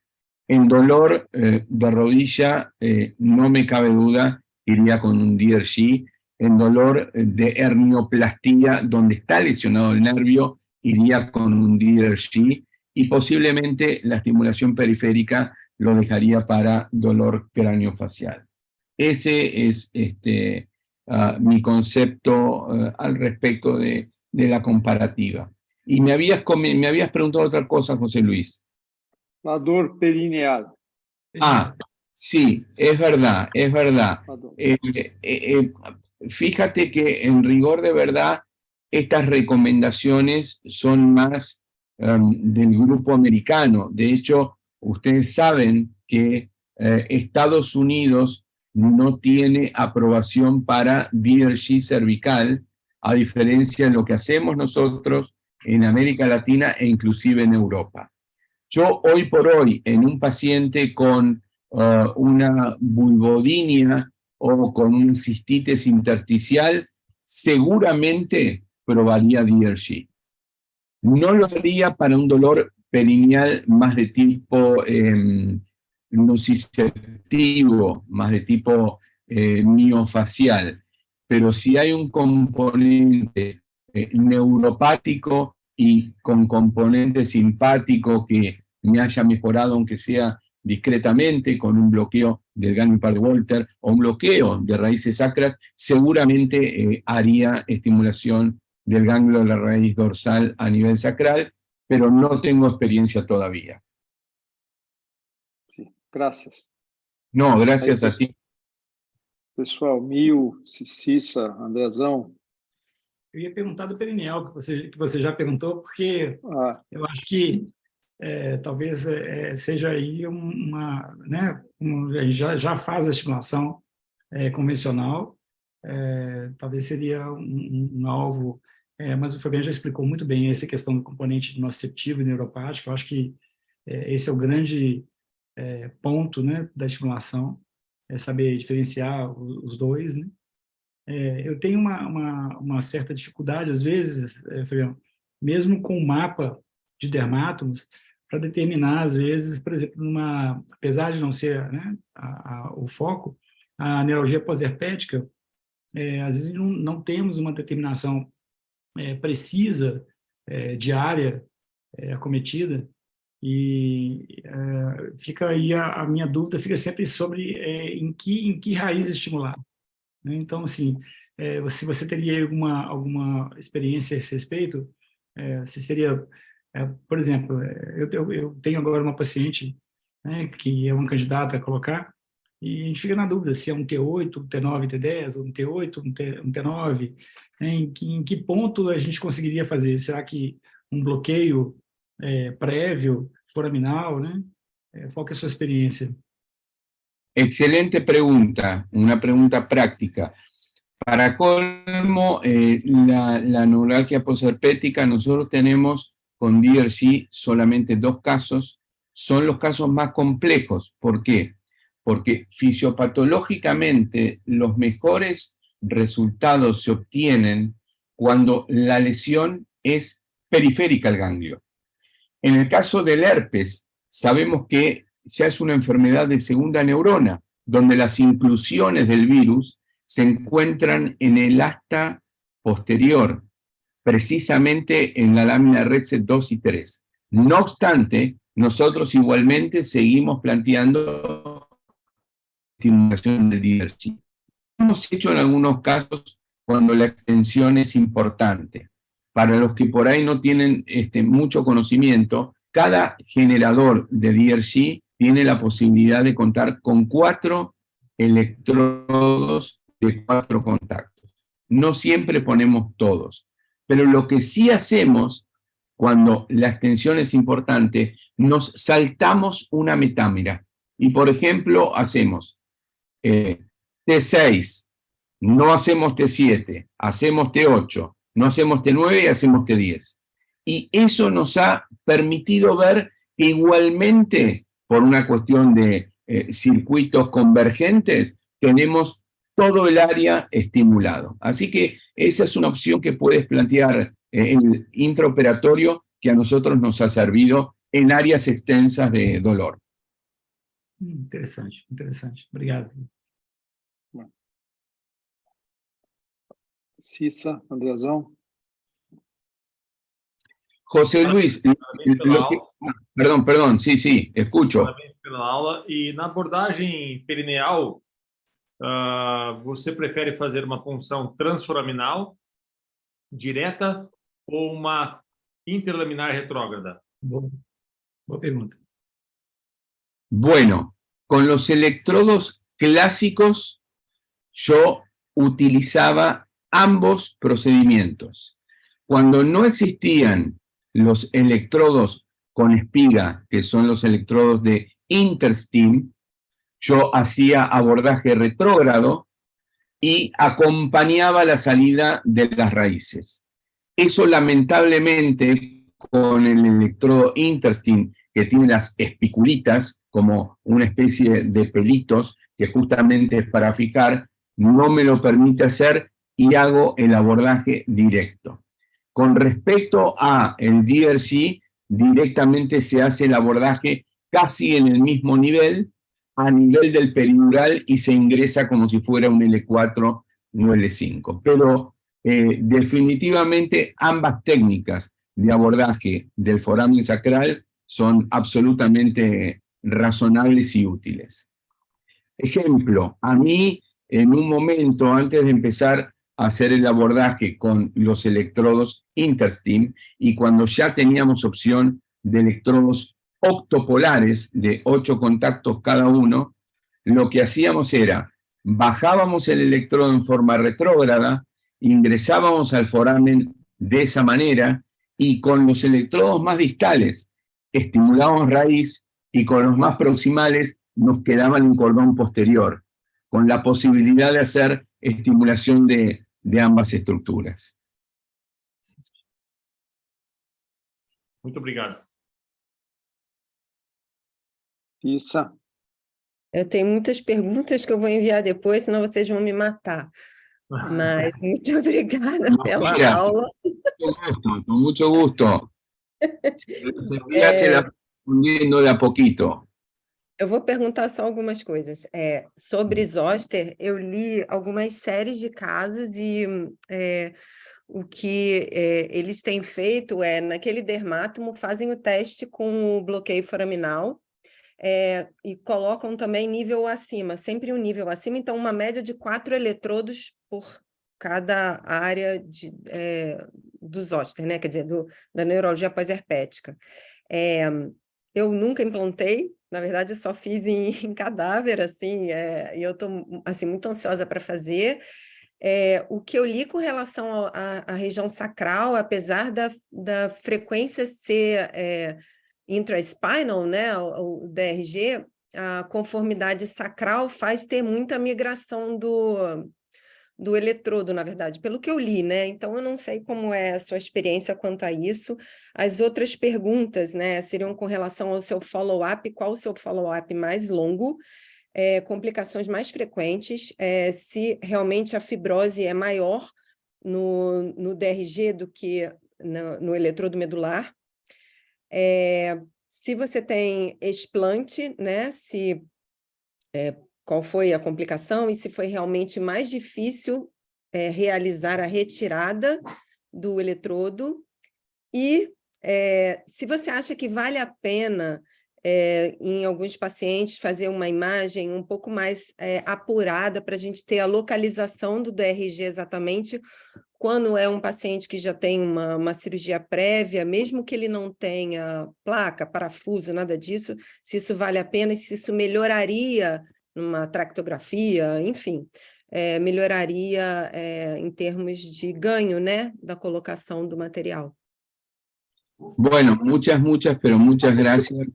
en dolor de rodilla no me cabe duda, iría con un DRG. En dolor de hernioplastia, donde está lesionado el nervio, iría con un DRG. Y posiblemente la estimulación periférica lo dejaría para dolor craneofacial. Ese es mi concepto al respecto de la comparativa. Y me habías preguntado otra cosa, José Luis.
La dor perineal.
Sí, es verdad, es verdad. Fíjate que en rigor de verdad, estas recomendaciones son más del grupo americano. De hecho, ustedes saben que Estados Unidos no tiene aprobación para DRG cervical, a diferencia de lo que hacemos nosotros en América Latina e inclusive en Europa. Yo hoy por hoy, en un paciente con una vulvodynia o con una cistitis intersticial, seguramente probaría DRG. No lo haría para un dolor perineal más de tipo nociceptivo, más de tipo miofacial. Pero si hay un componente neuropático y con componente simpático que me haya mejorado, aunque sea discretamente, con un bloqueo del ganglio par de Volter o un bloqueo de raíces sacras, seguramente haría estimulación del ganglio de la raíz dorsal a nivel sacral, pero no tengo experiencia todavía.
Sim, graças.
No, gracias a ti.
Pessoal, Mil, Cissa, Andrezão.
Eu ia perguntar do perineal, que você já perguntou, porque eu acho que talvez seja aí uma, né, a gente já faz a estimulação convencional, talvez seria um alvo, mas o Fabiano já explicou muito bem essa questão do componente nociceptivo e neuropático. Eu acho que esse é o grande ponto, né, da estimulação, saber diferenciar os dois, né? Eu tenho uma certa dificuldade, às vezes, Fabiano, mesmo com o mapa de dermátomos, para determinar, às vezes, por exemplo, apesar de não ser, né, o foco, a neuralgia pós-herpética, às vezes não temos uma determinação precisa de área acometida, e fica aí a minha dúvida fica sempre sobre em que raiz estimular. Então, assim, se você teria alguma experiência a esse respeito, se seria, por exemplo, eu tenho agora uma paciente, né, que é uma candidata a colocar, e a gente fica na dúvida se é um T8, um T9, T10, ou um T8, um T9, né, em que ponto a gente conseguiria fazer? Será que um bloqueio prévio, foraminal, né? Qual que é a sua experiência?
Excelente pregunta, una pregunta práctica. Para colmo, la neuralgia posherpética, nosotros tenemos con DRG solamente 2 casos, son los casos más complejos. ¿Por qué? Porque fisiopatológicamente los mejores resultados se obtienen cuando la lesión es periférica al ganglio. En el caso del herpes, sabemos que ya es una enfermedad de segunda neurona, donde las inclusiones del virus se encuentran en el asta posterior, precisamente en la lámina Rexet 2 y 3. No obstante, nosotros igualmente seguimos planteando estimulación del DRG. Hemos hecho en algunos casos cuando la extensión es importante. Para los que por ahí no tienen mucho conocimiento, cada generador de DRG tiene la posibilidad de contar con 4 electrodos de 4 contactos. No siempre ponemos todos, pero lo que sí hacemos cuando la extensión es importante, nos saltamos una metámera. Y por ejemplo, hacemos T6, no hacemos T7, hacemos T8, no hacemos T9 y hacemos T10. Y eso nos ha permitido ver que igualmente, por una cuestión de circuitos convergentes, tenemos todo el área estimulado. Así que esa es una opción que puedes plantear en el intraoperatorio que a nosotros nos ha servido en áreas extensas de dolor.
Interessante, interessante. Obrigado.
Cissa, Andrezão.
José Luis, perdón, sí, escucho.
Parabéns pela aula. E na abordagem perineal, você prefere fazer uma punção transforaminal direta ou uma interlaminar retrógrada?
Boa pergunta.
Bueno, con los electrodos clásicos yo utilizaba ambos procedimientos. Cuando no existían los electrodos con espiga, que son los electrodos de Interstim, yo hacía abordaje retrógrado y acompañaba la salida de las raíces. Eso lamentablemente con el electrodo Interstim, que que tiene las espiculitas, como una especie de pelitos, que justamente es para fijar, no me lo permite hacer y hago el abordaje directo. Con respecto a el DRG, directamente se hace el abordaje casi en el mismo nivel, a nivel del peridural, y se ingresa como si fuera un L4 no L5. Pero definitivamente ambas técnicas de abordaje del foramen sacral son absolutamente razonables y útiles. Ejemplo, a mí en un momento antes de empezar a hacer el abordaje con los electrodos Interstim, y cuando ya teníamos opción de electrodos octopolares de 8 contactos cada uno, lo que hacíamos era, bajábamos el electrodo en forma retrógrada, ingresábamos al foramen de esa manera, y con los electrodos más distales estimulábamos raíz, y con los más proximales nos quedaba en un cordón posterior, con la posibilidad de hacer estimulación de ambas estruturas.
Muito obrigado.
Isso.
Eu tenho muitas perguntas que eu vou enviar depois, senão vocês vão me matar. Mas muito obrigada pela
Mira,
aula.
con mucho gusto. Se la respondiendo de a poquito.
Eu vou perguntar só algumas coisas. Sobre zoster, eu li algumas séries de casos e o que eles têm feito é, naquele dermátomo, fazem o teste com o bloqueio foraminal e colocam também nível acima, sempre um nível acima, então uma média de 4 eletrodos por cada área do zoster, né? Quer dizer, da neuralgia pós-herpética. Eu nunca implantei, na verdade, só fiz em cadáver, assim, e eu estou assim, muito ansiosa para fazer. O que eu li com relação à região sacral, apesar da frequência ser intraspinal, né, o DRG, a conformidade sacral faz ter muita migração do eletrodo, na verdade, pelo que eu li, né? Então, eu não sei como é a sua experiência quanto a isso. As outras perguntas, né, seriam com relação ao seu follow-up, qual o seu follow-up mais longo, complicações mais frequentes, se realmente a fibrose é maior no DRG do que no eletrodo medular. Se você tem explante, né, qual foi a complicação e se foi realmente mais difícil realizar a retirada do eletrodo, e se você acha que vale a pena, em alguns pacientes, fazer uma imagem um pouco mais apurada para a gente ter a localização do DRG exatamente, quando é um paciente que já tem uma cirurgia prévia, mesmo que ele não tenha placa, parafuso, nada disso, se isso vale a pena e se isso melhoraria numa tractografia, enfim, melhoraria em termos de ganho, né, da colocação do material.
Bueno, muchas, pero muchas gracias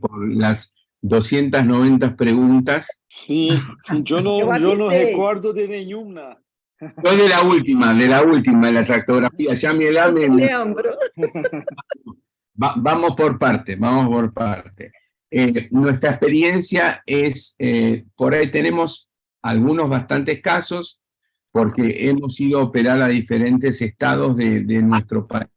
por las 290 preguntas.
Sim, eu não recordo de nenhuma.
Yo de la última, la tractografía. Ya mi edad me
lembro.
Vamos por parte. Nuestra experiencia es, por ahí tenemos algunos bastantes casos, porque hemos ido a operar a diferentes estados de nuestro país,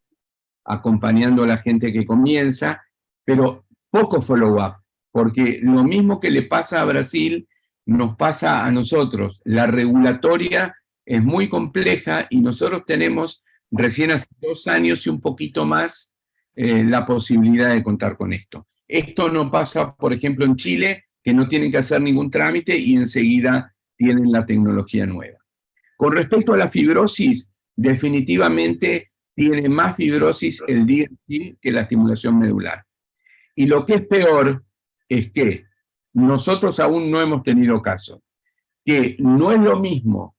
acompañando a la gente que comienza, pero poco follow-up, porque lo mismo que le pasa a Brasil, nos pasa a nosotros. La regulatoria es muy compleja y nosotros tenemos recién hace 2 años y un poquito más la posibilidad de contar con esto. Esto no pasa, por ejemplo, en Chile, que no tienen que hacer ningún trámite y enseguida tienen la tecnología nueva. Con respecto a la fibrosis, definitivamente tiene más fibrosis el DRG que la estimulación medular. Y lo que es peor es que nosotros aún no hemos tenido caso, que no es lo mismo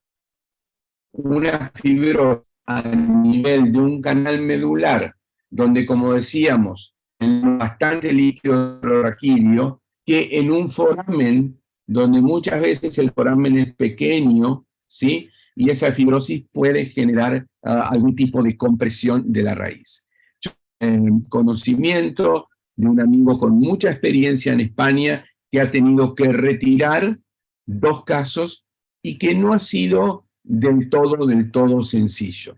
una fibrosis a nivel de un canal medular, donde, como decíamos, hay bastante líquido raquídeo, que en un foramen, donde muchas veces el foramen es pequeño, ¿sí? Y esa fibrosis puede generar algún tipo de compresión de la raíz. Conocimiento de un amigo con mucha experiencia en España que ha tenido que retirar 2 casos y que no ha sido del todo sencillo.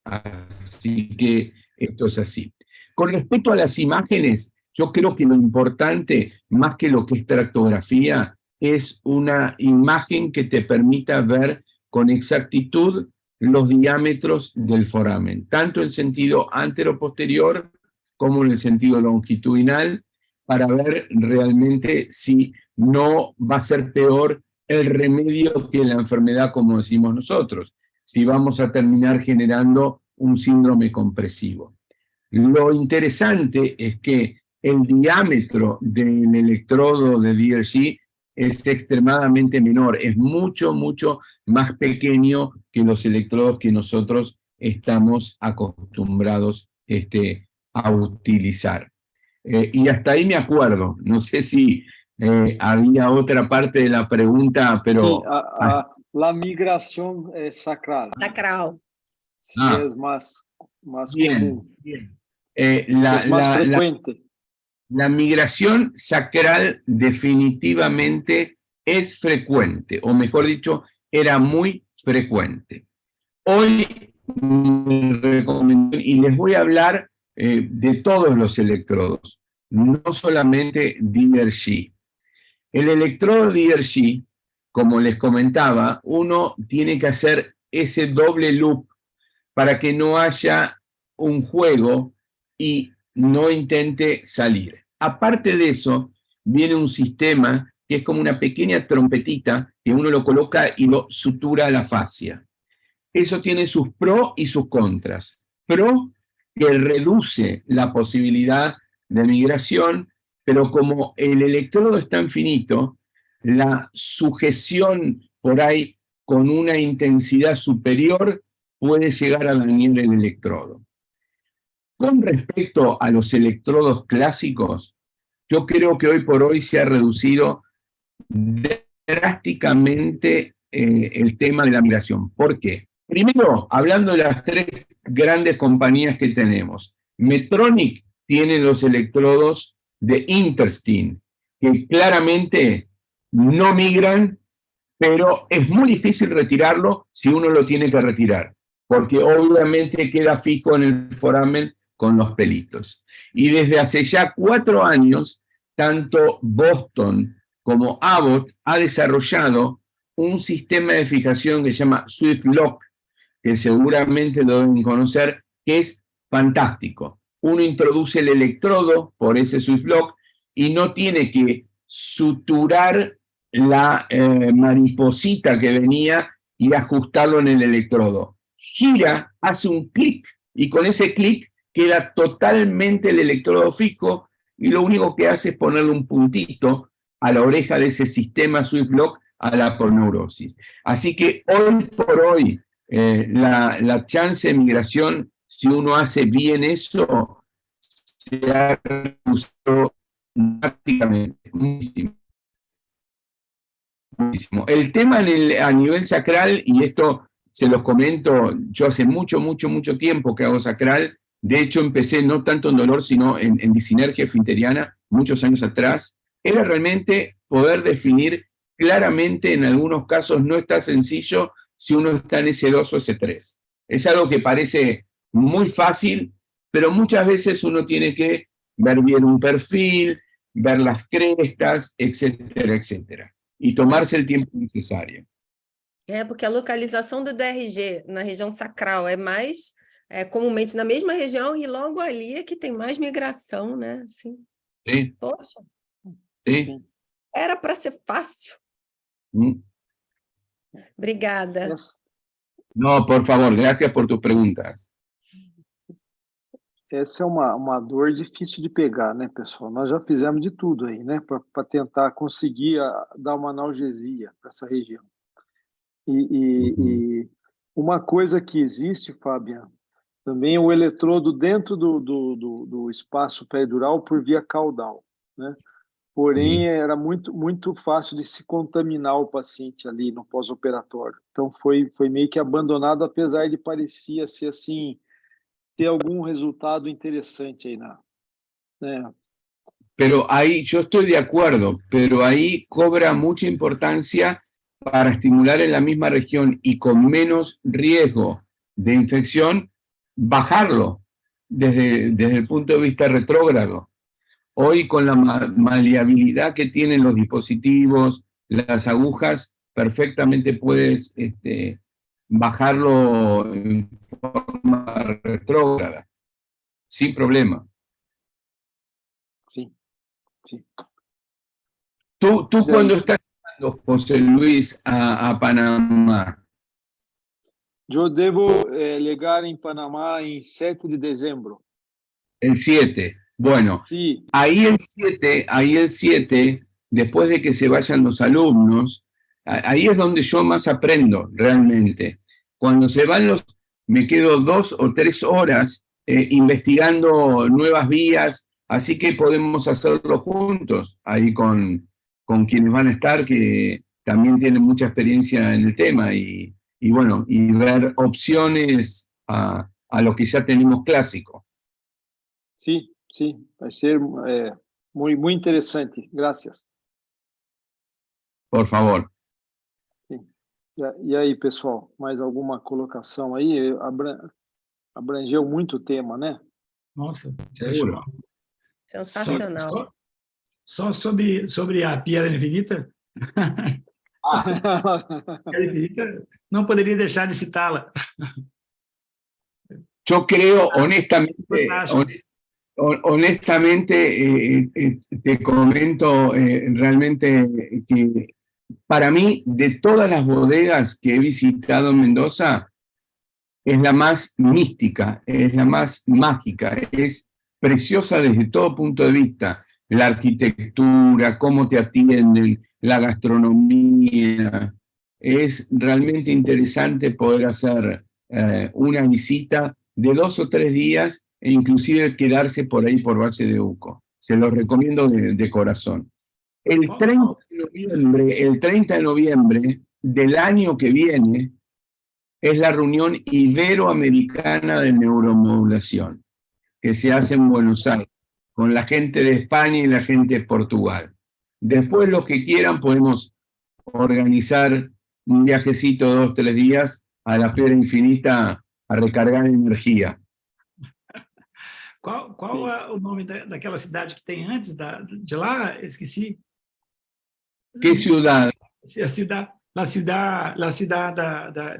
Así que esto es así. Con respecto a las imágenes, yo creo que lo importante, más que lo que es tractografía, es una imagen que te permita ver con exactitud los diámetros del foramen, tanto en sentido antero-posterior como en el sentido longitudinal, para ver realmente si no va a ser peor el remedio que la enfermedad, como decimos nosotros, si vamos a terminar generando un síndrome compresivo. Lo interesante es que el diámetro del electrodo de DRG es extremadamente menor, es mucho más pequeño que los electrodos que nosotros estamos acostumbrados a utilizar. Y hasta ahí me acuerdo, no sé si había otra parte de la pregunta, pero...
Sí, la migración sacral,
Sacral.
sí es más
bien,
común,
bien.
es más frecuente.
La migración sacral definitivamente es frecuente, o mejor dicho, era muy frecuente. Hoy mi recomendación, y les voy a hablar de todos los electrodos, no solamente DRG. El electrodo DRG, como les comentaba, uno tiene que hacer ese doble loop para que no haya un juego y no intente salir. Aparte de eso, viene un sistema que es como una pequeña trompetita que uno lo coloca y lo sutura a la fascia. Eso tiene sus pros y sus contras. Pro, que reduce la posibilidad de migración, pero como el electrodo es tan finito, la sujeción por ahí con una intensidad superior puede llegar a dañar el electrodo. Con respecto a los electrodos clásicos, yo creo que hoy por hoy se ha reducido drásticamente el tema de la migración. ¿Por qué? Primero, hablando de las 3 grandes compañías que tenemos, Medtronic tiene los electrodos de Interstin, que claramente no migran, pero es muy difícil retirarlo si uno lo tiene que retirar, porque obviamente queda fijo en el foramen con los pelitos. Y desde hace ya 4 años, tanto Boston como Abbott ha desarrollado un sistema de fijación que se llama SwiftLock, que seguramente lo deben conocer, que es fantástico. Uno introduce el electrodo por ese SwiftLock y no tiene que suturar la mariposita que venía y ajustarlo en el electrodo. Gira, hace un clic y con ese clic queda totalmente el electrodo fijo y lo único que hace es ponerle un puntito a la oreja de ese sistema SwiftLock a la porneurosis. Así que hoy por hoy la chance de migración, si uno hace bien eso, se ha reducido prácticamente muchísimo. El tema a nivel sacral, y esto se los comento, yo hace mucho tiempo que hago sacral, de hecho empecé no tanto en dolor, sino en disinergia esfinteriana, muchos años atrás, era realmente poder definir claramente, en algunos casos no está sencillo, si uno está en S2 o S3. Es algo que parece muy fácil, pero muchas veces uno tiene que ver bien un perfil, ver las crestas, etcétera. E tomarse o tempo necessário.
Porque a localização do DRG na região sacral é mais comumente na mesma região e logo ali é que tem mais migração, né? Assim.
Sim.
Poxa,
Sim.
era para ser fácil. Obrigada.
Não, por favor, graças por tus perguntas.
Essa é uma dor difícil de pegar, né, pessoal? Nós já fizemos de tudo aí, né, para tentar conseguir dar uma analgesia para essa região. E uma coisa que existe, Fabian, também é o eletrodo dentro do espaço peridural por via caudal, né? Porém, era muito fácil de se contaminar o paciente ali no pós-operatório. Então, foi meio que abandonado, apesar de parecia ser assim, ter algum resultado interessante aí né?
pero ahí yo estoy de acuerdo, pero ahí cobra mucha importancia para estimular en la misma región y con menos riesgo de infección, bajarlo desde el punto de vista retrógrado. Hoy con la maleabilidad que tienen los dispositivos, las agujas, perfectamente puedes bajarlo en forma retrógrada, sin problema.
Sí, sí.
¿Tú cuándo estás llegando, José Luis, a Panamá?
Eu devo chegar em Panamá em 7 de dezembro.
El 7. Bueno,
Sim,
ahí el 7, después de que se vayan los alumnos, ahí es donde yo más aprendo realmente. Cuando se van me quedo 2 o 3 horas investigando nuevas vías, así que podemos hacerlo juntos, ahí con quienes van a estar, que también tienen mucha experiencia en el tema, y bueno, y ver opciones a lo que ya tenemos clásico.
sim, sim. Vai ser muito interessante. Graças.
Por favor.
Sim. E aí, pessoal, mais alguma colocação aí? Abrangeu muito o tema, né?
Nossa,
Seguro.
Sensacional.
Só sobre a Piedra Infinita. Piedra Infinita, não poderia deixar de citá-la.
Yo creo, honestamente,
Fantástico.
honestamente te comento realmente que para mí, de todas las bodegas que he visitado en Mendoza, es la más mística, es la más mágica, es preciosa desde todo punto de vista. La arquitectura, cómo te atienden, la gastronomía. Es realmente interesante poder hacer una visita de 2 o 3 días e inclusive quedarse por ahí por Valle de Uco. Se los recomiendo de corazón. El 30 de noviembre del año que viene es la reunión iberoamericana de neuromodulación, que se hace en Buenos Aires, con la gente de España y la gente de Portugal. Después, los que quieran, podemos organizar un viajecito de 2 o 3 días a la Piedra Infinita a recargar energía.
Qual é o nome daquela cidade que tem antes de lá? Esqueci.
¿Qué ciudad?
La ciudad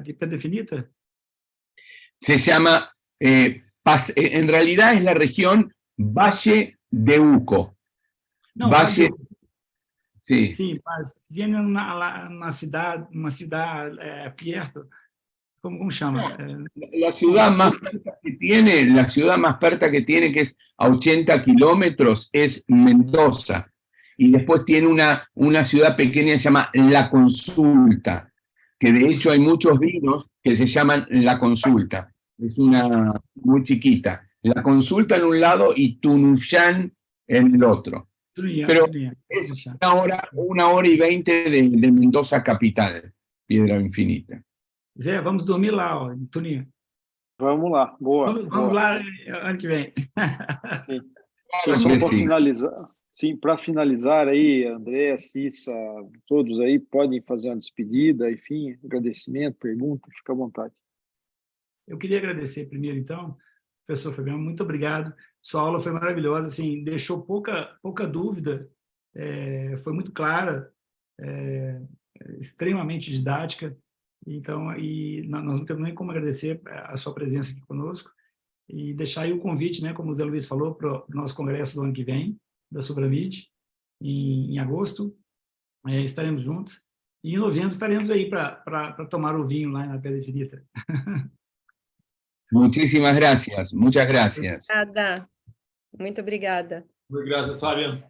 de Piedra Infinita.
Se llama, en realidad es la región Valle de Uco.
Não,
Valle, sí.
Sim, mas viene uma cidade perto. ¿Cómo chama?
La ciudad más perta que tiene, que es a 80 kilómetros, es Mendoza. Y después tiene una ciudad pequeña que se llama La Consulta, que de hecho hay muchos vinos que se llaman La Consulta. Es una muy chiquita. La Consulta en un lado y Tunuyán en el otro. Pero es 1 hora y 20 de Mendoza capital, Piedra Infinita.
Zé, vamos dormir lá, ó, em Tuninha.
Vamos lá, boa.
Vamos lá ano que vem.
Sim. Só para finalizar, sim, para finalizar aí, André, Cissa, todos aí podem fazer uma despedida, enfim, agradecimento, pergunta, fica à vontade.
Eu queria agradecer primeiro, então, professor Fabiano, muito obrigado. Sua aula foi maravilhosa, assim, deixou pouca dúvida, foi muito clara, extremamente didática. Então, e nós não temos nem como agradecer a sua presença aqui conosco e deixar aí o convite, né, como o Zé Luiz falou, para o nosso congresso do ano que vem, da Subramid, em agosto, estaremos juntos. E em novembro estaremos aí para tomar o vinho lá na Pedra Infinita.
Muchísimas gracias, muchas gracias.
Obrigada. Muito obrigada.
Gracias, Fabián.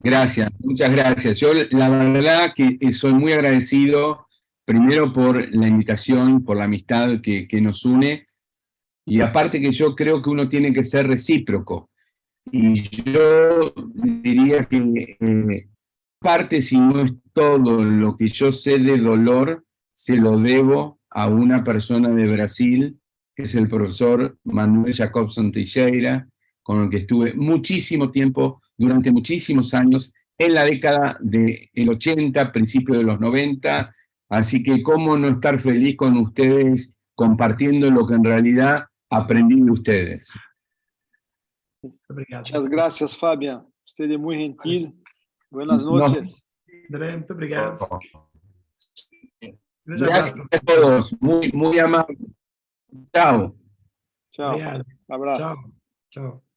Gracias, muchas gracias. Yo la verdad que soy muy agradecido, primero por la invitación, por la amistad que nos une, y aparte que yo creo que uno tiene que ser recíproco. Y yo diría que parte, si no es todo lo que yo sé de dolor, se lo debo a una persona de Brasil, que es el profesor Manuel Jacobson Teixeira, con el que estuve muchísimo tiempo, durante muchísimos años, en la década del 80, principio de los 90, así que cómo no estar feliz con ustedes compartiendo lo que en realidad aprendí de ustedes.
Obrigado.
Muchas gracias, Fabian. Usted es muy gentil. Buenas noches.
André, muito obrigado. Grande
Gracias
abraço.
a todos, muy, muy amables. Chao.
Tchau.
Obrigado.
Abraço.
Tchau. Tchau.